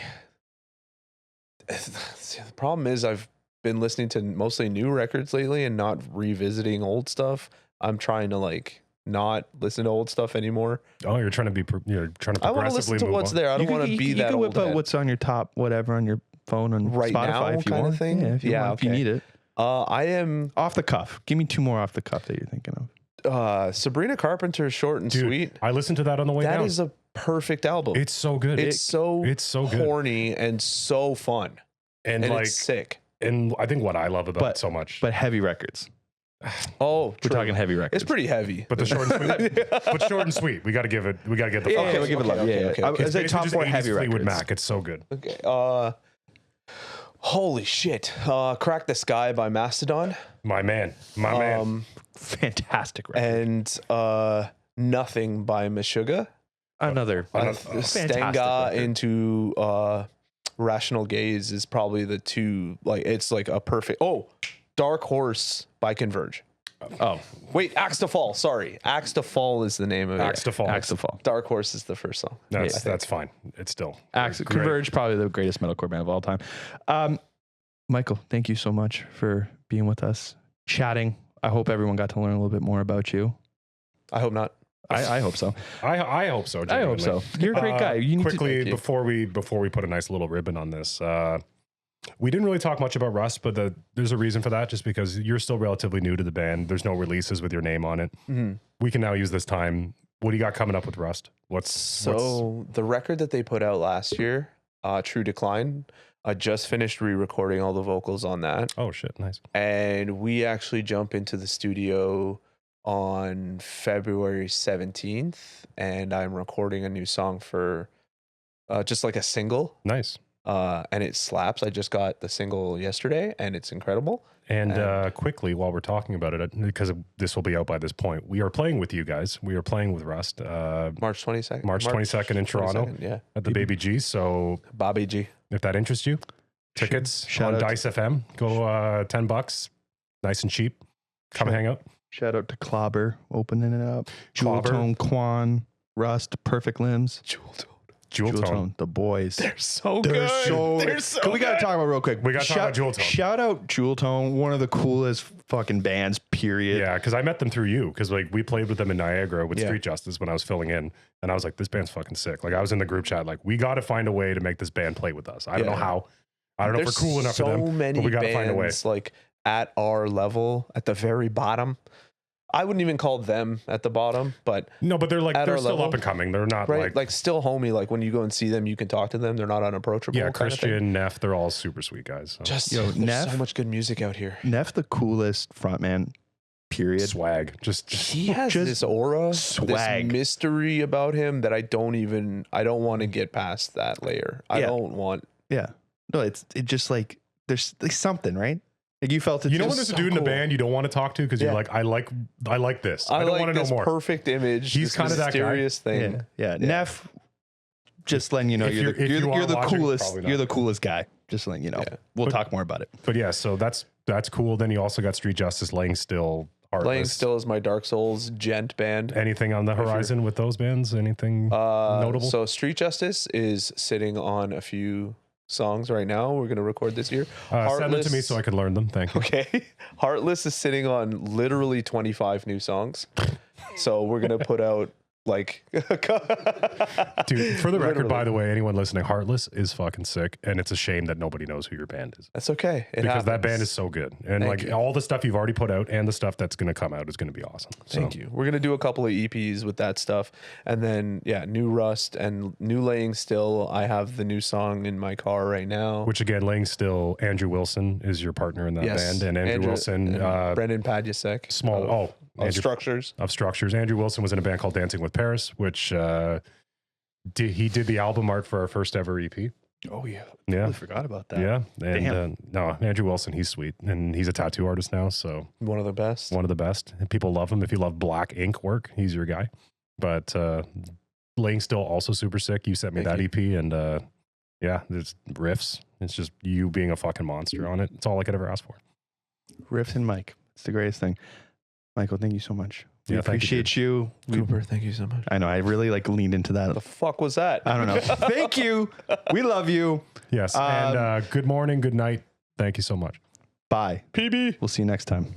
problem is I've been listening to mostly new records lately and not revisiting old stuff. I'm trying to like not listen to old stuff anymore. Oh, you're trying to I want to listen to move what's on. there. I don't want to be you that can old whip out head. what's on your top whatever on your phone on Right Spotify now if you kinda want. thing? Yeah, if you Yeah, want, if you okay. need it. I am Off the cuff. Give me 2 more off the cuff that you're thinking of. Sabrina Carpenter's Short and Dude, Sweet. I listened to that on the way That down. is a perfect album. It's so good. it's so good. horny and so fun. and And like, it's sick. and I think what I love about it so much. But heavy records. Oh, We're talking heavy records. It's pretty heavy. But the short and sweet, but short and sweet. We got to get the. Yeah, fuck. we'll give it love. okay, Yeah, okay, I okay. would say It's top basically 4 just heavy 80s Fleetwood records. Mac. It's so good. Okay. Holy shit. Crack the Sky by Mastodon. My man. Fantastic record. And Nothing by Meshuggah. Another Stanga record. into Rational Gaze is probably the two. Like, it's like a perfect. Oh, Dark Horse by Converge. Oh, Wait, Axe to Fall. Sorry. Axe to Fall is the name of Axe it. to Fall. Axe to Fall. Dark Horse is the first song. That's fine. It's still Axe great. Converge, probably the greatest metalcore band of all time. Michael, thank you so much for being with us, chatting. I hope everyone got to learn a little bit more about you. I hope not. I hope so. I hope so. I hope so. genuinely. You're a great guy. You need Quickly to, before we put a nice little ribbon on this, we didn't really talk much about Rust, but there's a reason for that. Just because you're still relatively new to the band, there's no releases with your name on it. Mm-hmm. We can now use this time. What do you got coming up with Rust? So the record that they put out last year, True Decline, I just finished re-recording all the vocals on that. Oh shit, nice. And we actually jump into the studio on February 17th, and I'm recording a new song for just like a single. Nice. And it slaps. I just got the single yesterday, and it's incredible. And quickly, while we're talking about it, because this will be out by this point, we are playing with you guys. We are playing with Rust. March 22nd. March 22nd in Toronto 22nd, yeah. at the Baby G. So Bobby G. if that interests you, tickets Shout on out Dice FM. Go $10, nice and cheap. Come hang out. shout out to Clobber opening it up. Jewel Clobber. Tone Quan. Rust, Perfect Limbs, Jewel Tone. the boys. They're so good. They're so We got to talk about real quick. We gotta talk about Jewel Tone. Shout out Jewel Tone, one of the coolest fucking bands, period. Yeah, because I met them through you. Because like we played with them in Niagara with Yeah. Street Justice when I was filling in, and I was like, this band's fucking sick. Like I was in the group chat, like we got to find a way to make this band play with us. I don't know how. I don't know if There's we're cool enough so for them, many but we got to bands find a way. like at our level, at the very bottom. I wouldn't even call them at the bottom, but No, but they're like at they're our still level, up and coming. They're not right, like still homie. Like when you go and see them, you can talk to them. They're not unapproachable. yeah, kind of thing. Christian, Neff, they're all super sweet guys. So. Just Yo, there's Neff- so much good music out here. Neff, the coolest frontman, period. swag, just He has just this aura, swag. this mystery about him that I don't want to get past that layer. I Yeah. don't want. Yeah. No, it just like there's something, right? Like you felt it. you know when just there's a so dude in a cool. band you don't want to talk to because Yeah. you're like I like this. I don't like want to know this more. perfect image. He's this kinda that guy. mysterious thing. Yeah. Neff, just letting you know If you're you're- if you are the watching, coolest. probably not. You're the coolest guy. Just letting you know. Yeah. We'll But- talk more about it. But yeah, so that's cool. Then you also got Street Justice, Laying Still, Heartless. Laying Still is my Dark Souls gent band. Anything on the horizon with those bands? Anything notable? So Street Justice is sitting on a few songs right now. We're going to record this year. Send them to me so I can learn them. Thank you. Okay. Heartless is sitting on literally 25 new songs. So we're going to put out like Dude, for the record, Literally. by the way, anyone listening, Heartless is fucking sick, and it's a shame that nobody knows who your band is That's okay. It because that happens. band is so good, and Thank like you. all the stuff you've already put out and the stuff that's going to come out is going to be awesome. Thank you. We're gonna do a couple of EPs with that stuff, and then new Rust and new Laying Still. I have the new song in my car right now. Which again, Laying Still, Andrew Wilson is your partner in that band, and Andrew Wilson, and Brendan Padusek, small Andrew, Structures. of Structures. Andrew Wilson was in a band called Dancing with Paris, which he did the album art for our first ever EP. Oh yeah. Yeah. I forgot about that. Yeah, and Damn. no, Andrew Wilson, he's sweet, and he's a tattoo artist now, so One of the best. one of the best. And people love him. If you love black ink work, he's your guy. But Laying Still also super sick. You sent me Thank that EP, and yeah, there's riffs. It's just you being a fucking monster on it. It's all I could ever ask for. Riffs and Mike. It's the greatest thing. Michael, thank you so much. We Yeah, thank you, appreciate you. Cooper, thank you so much. I know. I really leaned into that. The fuck was that? I don't know. Thank you. We love you. Yes, and good morning, good night. Thank you so much. Bye. PB. We'll see you next time.